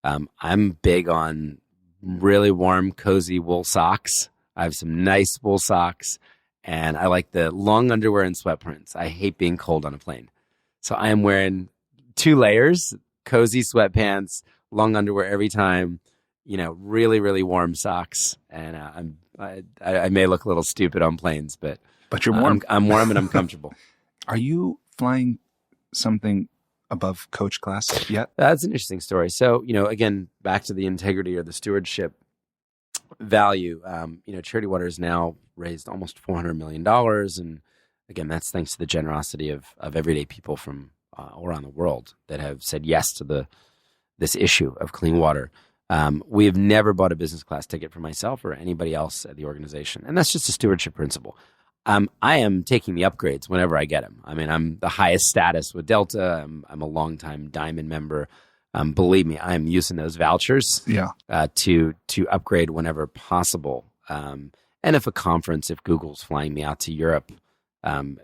I'm big on really warm, cozy wool socks. I have some nice wool socks, and I like the long underwear and sweatpants. I hate being cold on a plane. So I am wearing 2 layers, cozy sweatpants, long underwear every time, really, really warm socks. And I may look a little stupid on planes, but you're warm. I'm warm and I'm comfortable. Are you flying something above coach class yet? That's an interesting story. So, again, back to the integrity or the stewardship value. Charity Water has now raised almost $400 million. And again, that's thanks to the generosity of everyday people from all around the world that have said yes to this issue of clean water. We have never bought a business class ticket for myself or anybody else at the organization. And that's just a stewardship principle. I am taking the upgrades whenever I get them. I mean, I'm the highest status with Delta. I'm a longtime Diamond member. Believe me, I'm using those vouchers to upgrade whenever possible. And if Google's flying me out to Europe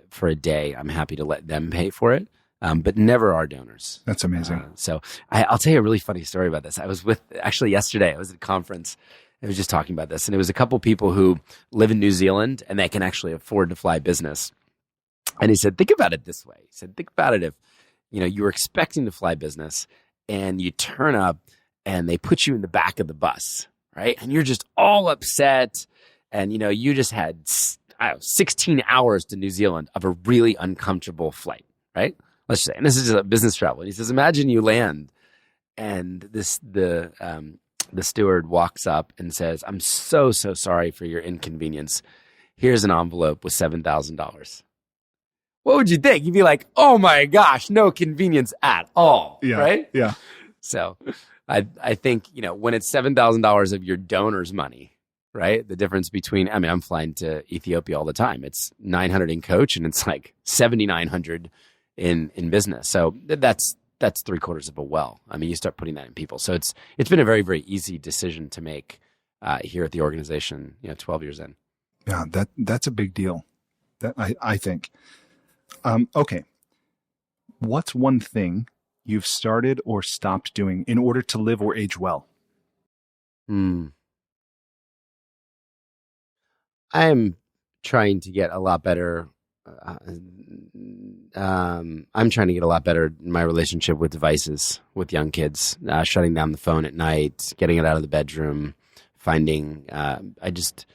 for a day, I'm happy to let them pay for it. But never our donors. That's amazing. So I'll tell you a really funny story about this. I was yesterday, I was at a conference. I was just talking about this, and it was a couple people who live in New Zealand and they can actually afford to fly business. And he said, think about it this way. He said, think about it if, you were expecting to fly business and you turn up and they put you in the back of the bus, right? And you're just all upset. And, you just had 16 hours to New Zealand of a really uncomfortable flight, right? Let's say, and this is a business travel. And he says, imagine you land and the steward walks up and says, I'm so sorry for your inconvenience. Here's an envelope with $7,000. What would you think? You'd be like, oh my gosh, no convenience at all. Yeah, right? Yeah. So I think, when it's $7,000 of your donor's money, right? The difference between, I'm flying to Ethiopia all the time. It's $900 in coach and it's like $7,900 in business. So that's 3/4 of a well. You start putting that in people. So it's been a very, very easy decision to make here at the organization, 12 years in. Yeah, that's a big deal. That I think. Okay. What's one thing you've started or stopped doing in order to live or age well? I am trying to get a lot better I'm trying to get a lot better in my relationship with devices with young kids, shutting down the phone at night, getting it out of the bedroom, finding, I just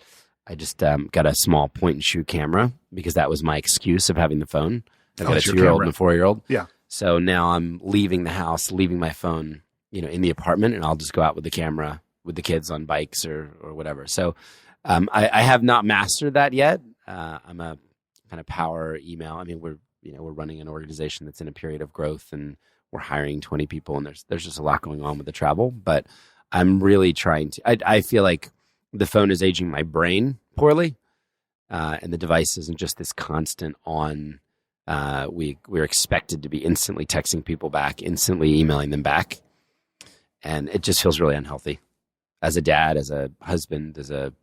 got a small point and shoot camera because that was my excuse of having the phone. I got a 2-year-old and a 4-year-old. Yeah. So now I'm leaving the house, leaving my phone, in the apartment, and I'll just go out with the camera with the kids on bikes or whatever. So I have not mastered that yet. I'm a kind of power email. I mean, we're running an organization that's in a period of growth, and we're hiring 20 people, and there's just a lot going on with the travel. But I'm really trying to. I feel like the phone is aging my brain poorly, and the device isn't just this constant on. We're expected to be instantly texting people back, instantly emailing them back, and it just feels really unhealthy. As a dad, as a husband, it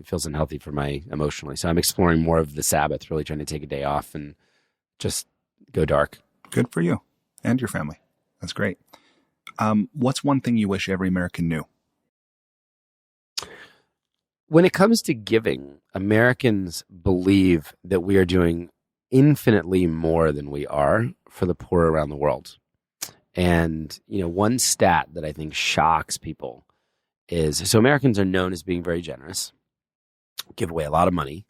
feels unhealthy for my emotionally. So I'm exploring more of the Sabbath, really trying to take a day off and just go dark. Good for you and your family. That's great. What's one thing you wish every American knew? When it comes to giving, Americans believe that we are doing infinitely more than we are for the poor around the world. And, one stat that I think shocks people is, so Americans are known as being very generous, give away a lot of money.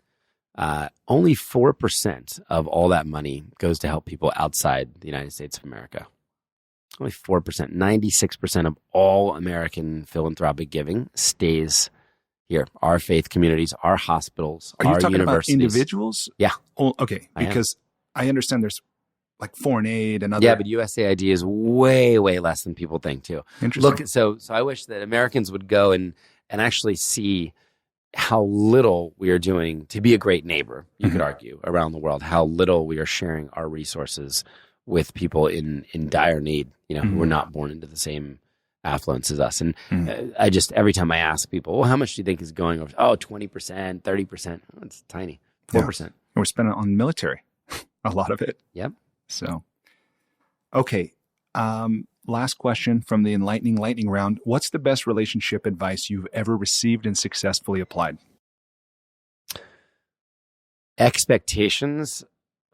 Only 4% of all that money goes to help people outside the United States of America. Only 4%. 96% of all American philanthropic giving stays here. Our faith communities, our hospitals, our universities. Are you talking about individuals? Yeah. Oh, okay. Because I understand there's like foreign aid and other. Yeah, but USAID is way, way less than people think too. Interesting. Look, so I wish that Americans would go and actually see how little we are doing to be a great neighbor, you could argue, around the world, how little we are sharing our resources with people in dire need, who were not born into the same affluence as us. And I just, every time I ask people, well, how much do you think is going over? Oh, 20%, 30%. Oh, it's tiny, 4%. Yeah. We're spending it on military, a lot of it. Yep. So, okay. Last question from the enlightening lightning round. What's the best relationship advice you've ever received and successfully applied?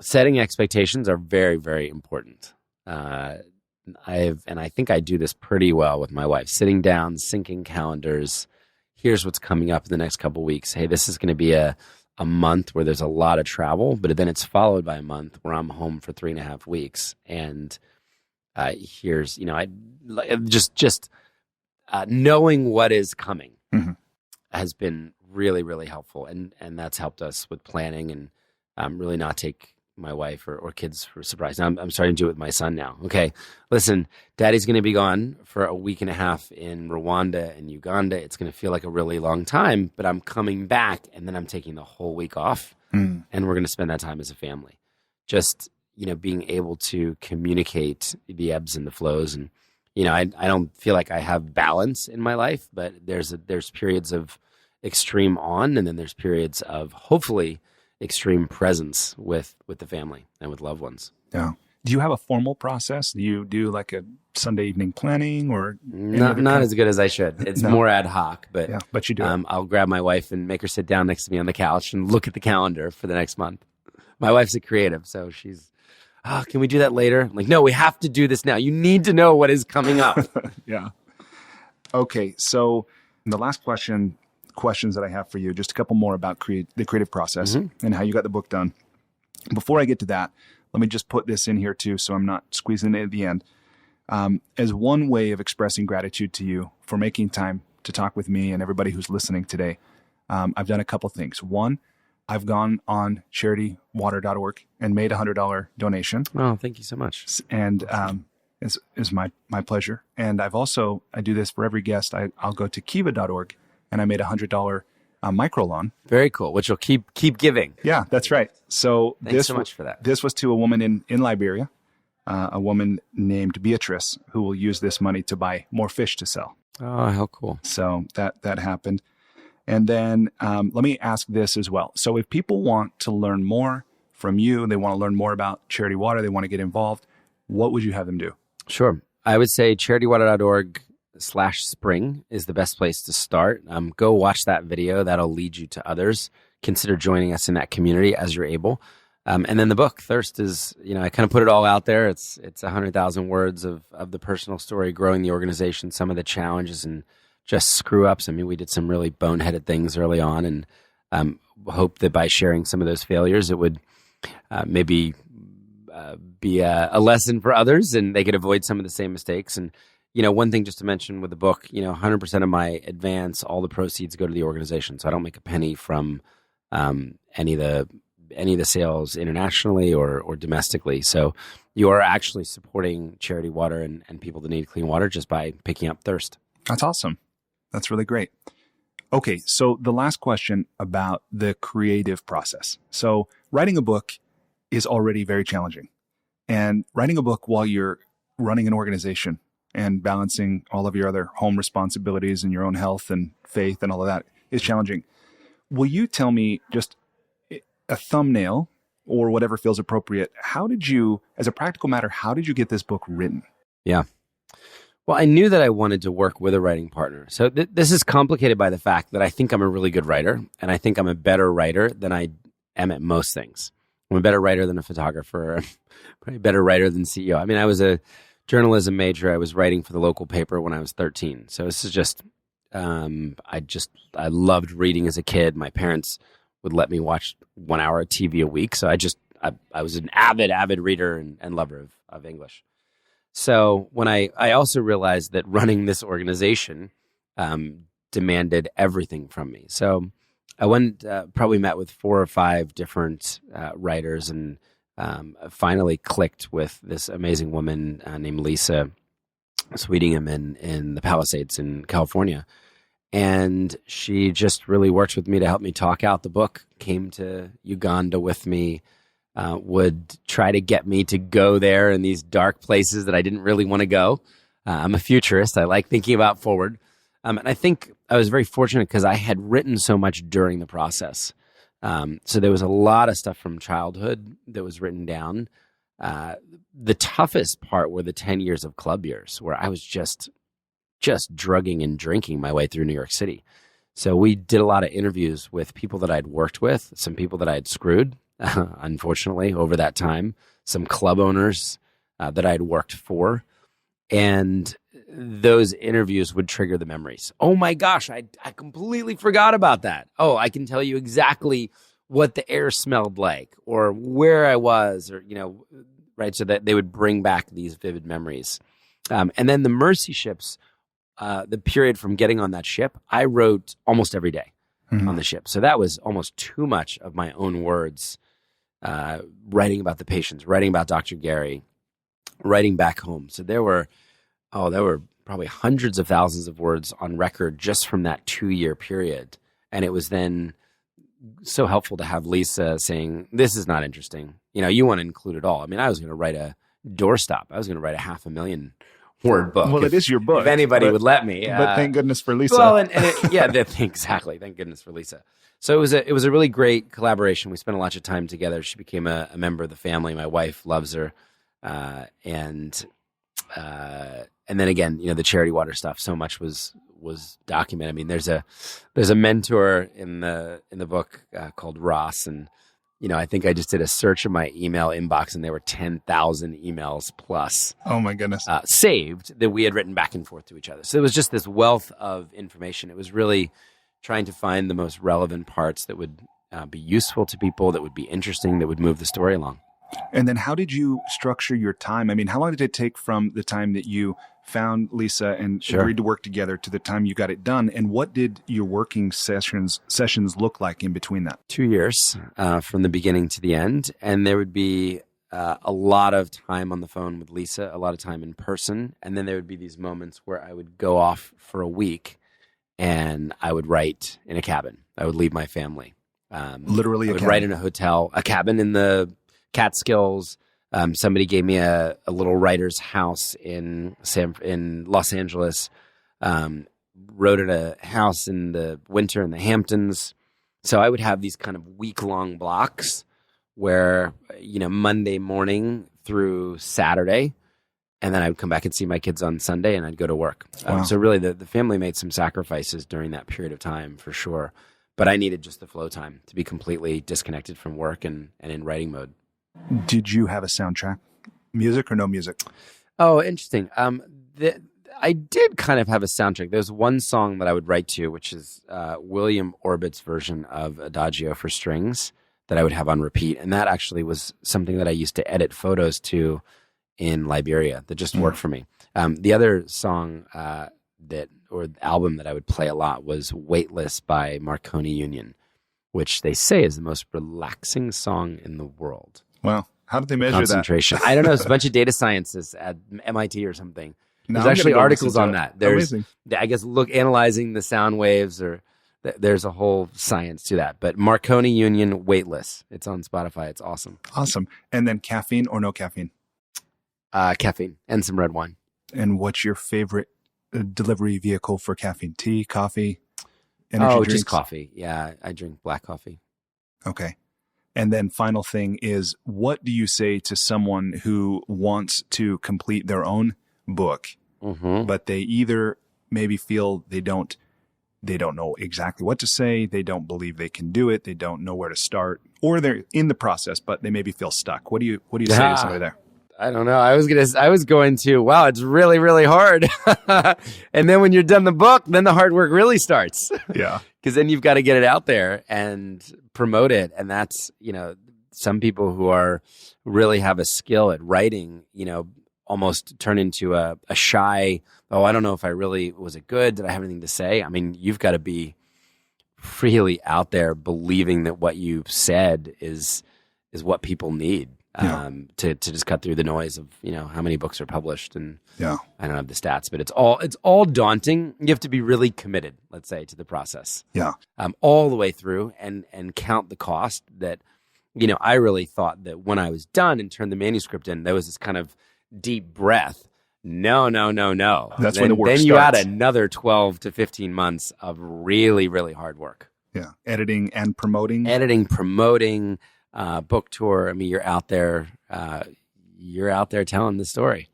Setting expectations are very, very important. And I think I do this pretty well with my wife, sitting down, syncing calendars. Here's what's coming up in the next couple of weeks. Hey, this is going to be a month where there's a lot of travel, but then it's followed by a month where I'm home for 3.5 weeks. And here's, knowing what is coming has been really, really helpful. And that's helped us with planning and really not take my wife or kids for a surprise. Now I'm starting to do it with my son now. Okay, listen, Daddy's going to be gone for a week and a half in Rwanda and Uganda. It's going to feel like a really long time, but I'm coming back and then I'm taking the whole week off and we're going to spend that time as a family. Just, being able to communicate the ebbs and the flows. And, I don't feel like I have balance in my life, but there's periods of extreme on, and then there's periods of hopefully extreme presence with the family and with loved ones. Yeah. Do you have a formal process? Do you do like a Sunday evening planning or? Not as good as I should. It's more ad hoc, but yeah, but you do. I'll grab my wife and make her sit down next to me on the couch and look at the calendar for the next month. My wife's a creative, so she's, can we do that later? I'm like, no, we have to do this now. You need to know what is coming up. Yeah. Okay. So the last questions that I have for you, just a couple more about the creative process and how you got the book done. Before I get to that, let me just put this in here too, so I'm not squeezing it at the end. As one way of expressing gratitude to you for making time to talk with me and everybody who's listening today, I've done a couple things. One, I've gone on charitywater.org and made a $100 donation. Oh, thank you so much. And is my pleasure. And I do this for every guest. I'll go to kiva.org and I made a $100 microloan. Very cool, which will keep giving. Yeah, that's right. So thanks so much for that. This was to a woman in Liberia, a woman named Beatrice, who will use this money to buy more fish to sell. Oh, how cool. So that happened. And then let me ask this as well. So if people want to learn more from you, they want to learn more about Charity Water, they want to get involved, what would you have them do? Sure. I would say charitywater.org/spring is the best place to start. Go watch that video. That'll lead you to others. Consider joining us in that community as you're able. And then the book, Thirst, is, I kind of put it all out there. It's 100,000 words of the personal story, growing the organization, some of the challenges and just screw ups. I mean, we did some really boneheaded things early on, and hope that by sharing some of those failures, it would maybe be a lesson for others, and they could avoid some of the same mistakes. And, one thing just to mention with the book, 100% of my advance, all the proceeds go to the organization. So I don't make a penny from any of the sales internationally or domestically. So you are actually supporting Charity Water and people that need clean water just by picking up Thirst. That's awesome. That's really great. Okay, so the last question about the creative process. So writing a book is already very challenging. And writing a book while you're running an organization and balancing all of your other home responsibilities and your own health and faith and all of that is challenging. Will you tell me just a thumbnail or whatever feels appropriate? How did you, as a practical matter, how did you get this book written? Yeah. Well, I knew that I wanted to work with a writing partner. So this is complicated by the fact that I think I'm a really good writer, and I think I'm a better writer than I am at most things. I'm a better writer than a photographer, probably a better writer than CEO. I mean, I was a journalism major. I was writing for the local paper when I was 13. So this is just, I loved reading as a kid. My parents would let me watch 1 hour of TV a week. So I was an avid reader and lover of English. So when I also realized that running this organization demanded everything from me. So I probably met with 4 or 5 different writers, and finally clicked with this amazing woman named Lisa Sweetingham in the Palisades in California. And she just really worked with me to help me talk out the book, came to Uganda with me, would try to get me to go there in these dark places that I didn't really want to go. I'm a futurist. I like thinking about forward. And I think I was very fortunate because I had written so much during the process. So there was a lot of stuff from childhood that was written down. The toughest part were the 10 years of club years where I was just drugging and drinking my way through New York City. So we did a lot of interviews with people that I'd worked with, some people that I had screwed, unfortunately, over that time, some club owners that I'd worked for. And those interviews would trigger the memories. Oh my gosh, I completely forgot about that. Oh, I can tell you exactly what the air smelled like or where I was, or, right? So that they would bring back these vivid memories. And then the Mercy ships, the period from getting on that ship, I wrote almost every day on the ship. So that was almost too much of my own words, writing about the patients, writing about Dr. Gary, writing back home. So there were probably hundreds of thousands of words on record just from that 2-year period. And it was then so helpful to have Lisa saying, this is not interesting. You want to include it all. I mean, I was going to write a doorstop. I was going to write a 500,000 word book. Well, it is your book. If anybody would let me. But thank goodness for Lisa. Well, exactly. Thank goodness for Lisa. So it was a really great collaboration. We spent a lot of time together. She became a member of the family. My wife loves her. And then again, the Charity Water stuff, so much was documented. I mean, there's a mentor in the book called Ross, and I think I just did a search of my email inbox, and there were 10,000 emails plus. Oh my goodness! Saved that we had written back and forth to each other. So it was just this wealth of information. It was really trying to find the most relevant parts that would be useful to people, that would be interesting, that would move the story along. And then how did you structure your time? I mean, how long did it take from the time that you found Lisa and agreed to work together to the time you got it done? And what did your working sessions look like in between that? 2 years from the beginning to the end. And there would be a lot of time on the phone with Lisa, a lot of time in person. And then there would be these moments where I would go off for a week and I would write in a cabin. I would leave my family. Literally I would write in a hotel, a cabin in the Catskills. Somebody gave me a little writer's house in Los Angeles. Wrote at a house in the winter in the Hamptons. So I would have these kind of week-long blocks where, Monday morning through Saturday, and then I would come back and see my kids on Sunday, and I'd go to work. Wow. So really the family made some sacrifices during that period of time for sure. But I needed just the flow time to be completely disconnected from work and in writing mode. Did you have a soundtrack? Music or no music? Oh, interesting. I did kind of have a soundtrack. There's one song that I would write to, which is William Orbit's version of Adagio for strings that I would have on repeat. And that actually was something that I used to edit photos to in Liberia that just worked for me. The other song or album that I would play a lot was Weightless by Marconi Union, which they say is the most relaxing song in the world. Wow. How did they measure Concentration. that? I don't know. It's a bunch of data scientists at MIT or something. Now There's actually go articles on that. There's, amazing. I guess, analyzing the sound waves, or there's a whole science to that. But Marconi Union, Weightless. It's on Spotify. It's awesome. Awesome. And then caffeine or no caffeine? Caffeine and some red wine. And what's your favorite delivery vehicle for caffeine? Tea, coffee, energy drinks? Just coffee. Yeah, I drink black coffee. Okay. And then final thing is, what do you say to someone who wants to complete their own book, but they either maybe feel they don't know exactly what to say, they don't believe they can do it, they don't know where to start, or they're in the process, but they maybe feel stuck? What do you say to somebody there? I don't know. I was going to, wow, it's really, really hard. And then when you're done the book, then the hard work really starts. Yeah. Because then you've got to get it out there and promote it. And that's, some people who really have a skill at writing, almost turn into a shy, I don't know if was it good? Did I have anything to say? I mean, you've got to be really out there believing that what you've said is what people need. To just cut through the noise of how many books are published, and I don't have the stats, but it's all daunting. You have to be really committed, let's say, to the process, all the way through, and count the cost. That I really thought that when I was done and turned the manuscript in, there was this kind of deep breath. No. That's when the work starts. Then you add another 12 to 15 months of really, really hard work. Yeah, editing and promoting. Book tour. I mean, you're out there telling the story.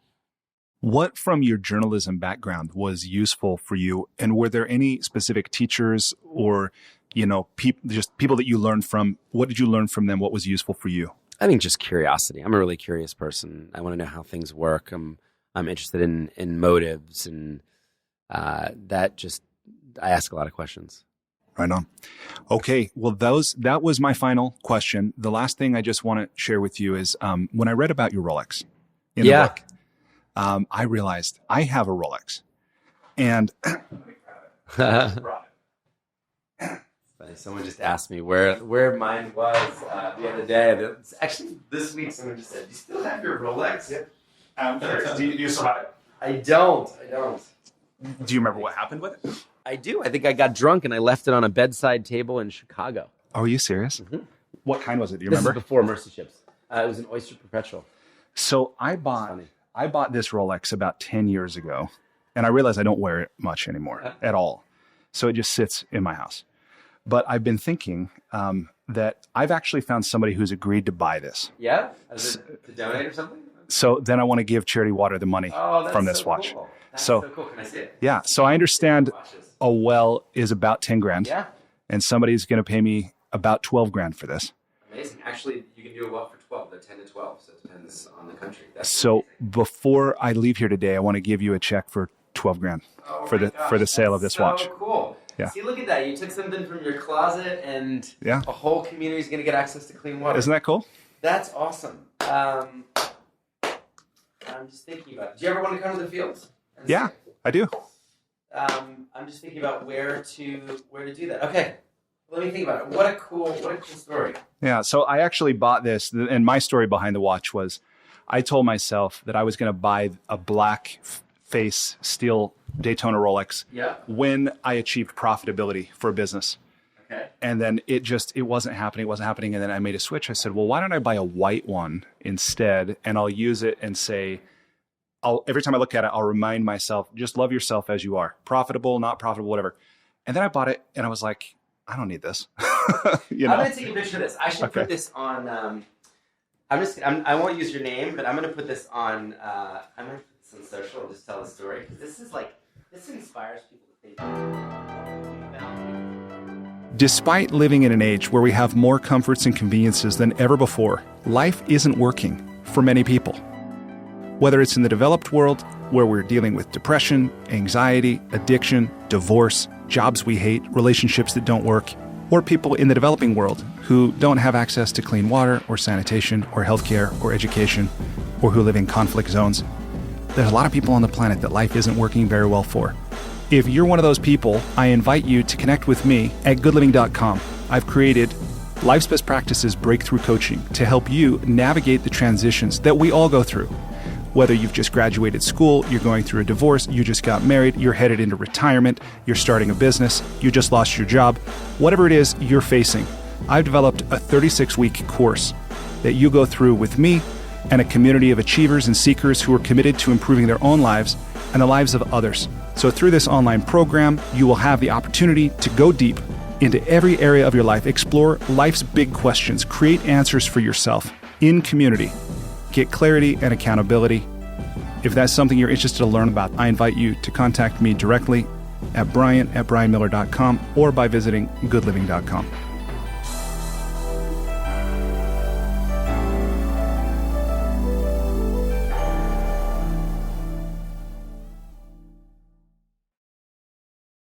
What from your journalism background was useful for you? And were there any specific teachers or, just people that you learned from? What did you learn from them? What was useful for you? I think just curiosity. I'm a really curious person. I want to know how things work. I'm interested in motives, and I ask a lot of questions. Right on. Okay. Well, that was my final question. The last thing I just want to share with you is when I read about your Rolex in the book, I realized I have a Rolex. And someone just asked me where mine was the other day. Actually, this week someone just said, "Do you still have your Rolex?" Yeah. Do you still have it? I don't. Do you remember what happened with it? I do. I think I got drunk and I left it on a bedside table in Chicago. Oh, are you serious? Mm-hmm. What kind was it? Do you This remember? Is before Mercy Ships. It was an Oyster Perpetual. So I bought this Rolex about 10 years ago, and I realized I don't wear it much anymore at all. So it just sits in my house. But I've been thinking that I've actually found somebody who's agreed to buy this. Yeah? To donate or something? So then I want to give Charity Water the money from this watch. Cool. That's so cool. Can I see it? Yeah. So I understand a well is about 10 grand. Yeah. And somebody's going to pay me about 12 grand for this. Amazing. Actually, you can do a well for 12. They're 10 to 12, so it depends on the country. So before I leave here today, I want to give you a check for 12 grand for the sale of this watch. Cool. Yeah. See, look at that. You took something from your closet, and a whole community is going to get access to clean water. Isn't that cool? That's awesome. I'm just thinking about it. Do you ever want to come to the fields? Yeah, I do. I'm just thinking about where to do that. Okay, let me think about it. What a cool story. Yeah, so I actually bought this, and my story behind the watch was, I told myself that I was going to buy a black face steel Daytona Rolex when I achieved profitability for a business. Okay. And then it wasn't happening. And then I made a switch. I said, well, why don't I buy a white one instead? And I'll use it and say, every time I look at it, I'll remind myself, just love yourself as you are. Profitable, not profitable, whatever. And then I bought it and I was like, I don't need this. I'm going to take a picture of this. I should put this on, I won't use your name, but I'm going to put this on, I'm going to put this on social and just tell the story. This inspires people to think. Despite living in an age where we have more comforts and conveniences than ever before, life isn't working for many people. Whether it's in the developed world, where we're dealing with depression, anxiety, addiction, divorce, jobs we hate, relationships that don't work, or people in the developing world who don't have access to clean water or sanitation or healthcare or education, or who live in conflict zones, there's a lot of people on the planet that life isn't working very well for. If you're one of those people, I invite you to connect with me at goodliving.com. I've created Life's Best Practices Breakthrough Coaching to help you navigate the transitions that we all go through. Whether you've just graduated school, you're going through a divorce, you just got married, you're headed into retirement, you're starting a business, you just lost your job, whatever it is you're facing, I've developed a 36-week course that you go through with me and a community of achievers and seekers who are committed to improving their own lives and the lives of others. So through this online program, you will have the opportunity to go deep into every area of your life, explore life's big questions, create answers for yourself in community, get clarity and accountability. If that's something you're interested to learn about, I invite you to contact me directly at brian@brianmiller.com or by visiting goodliving.com.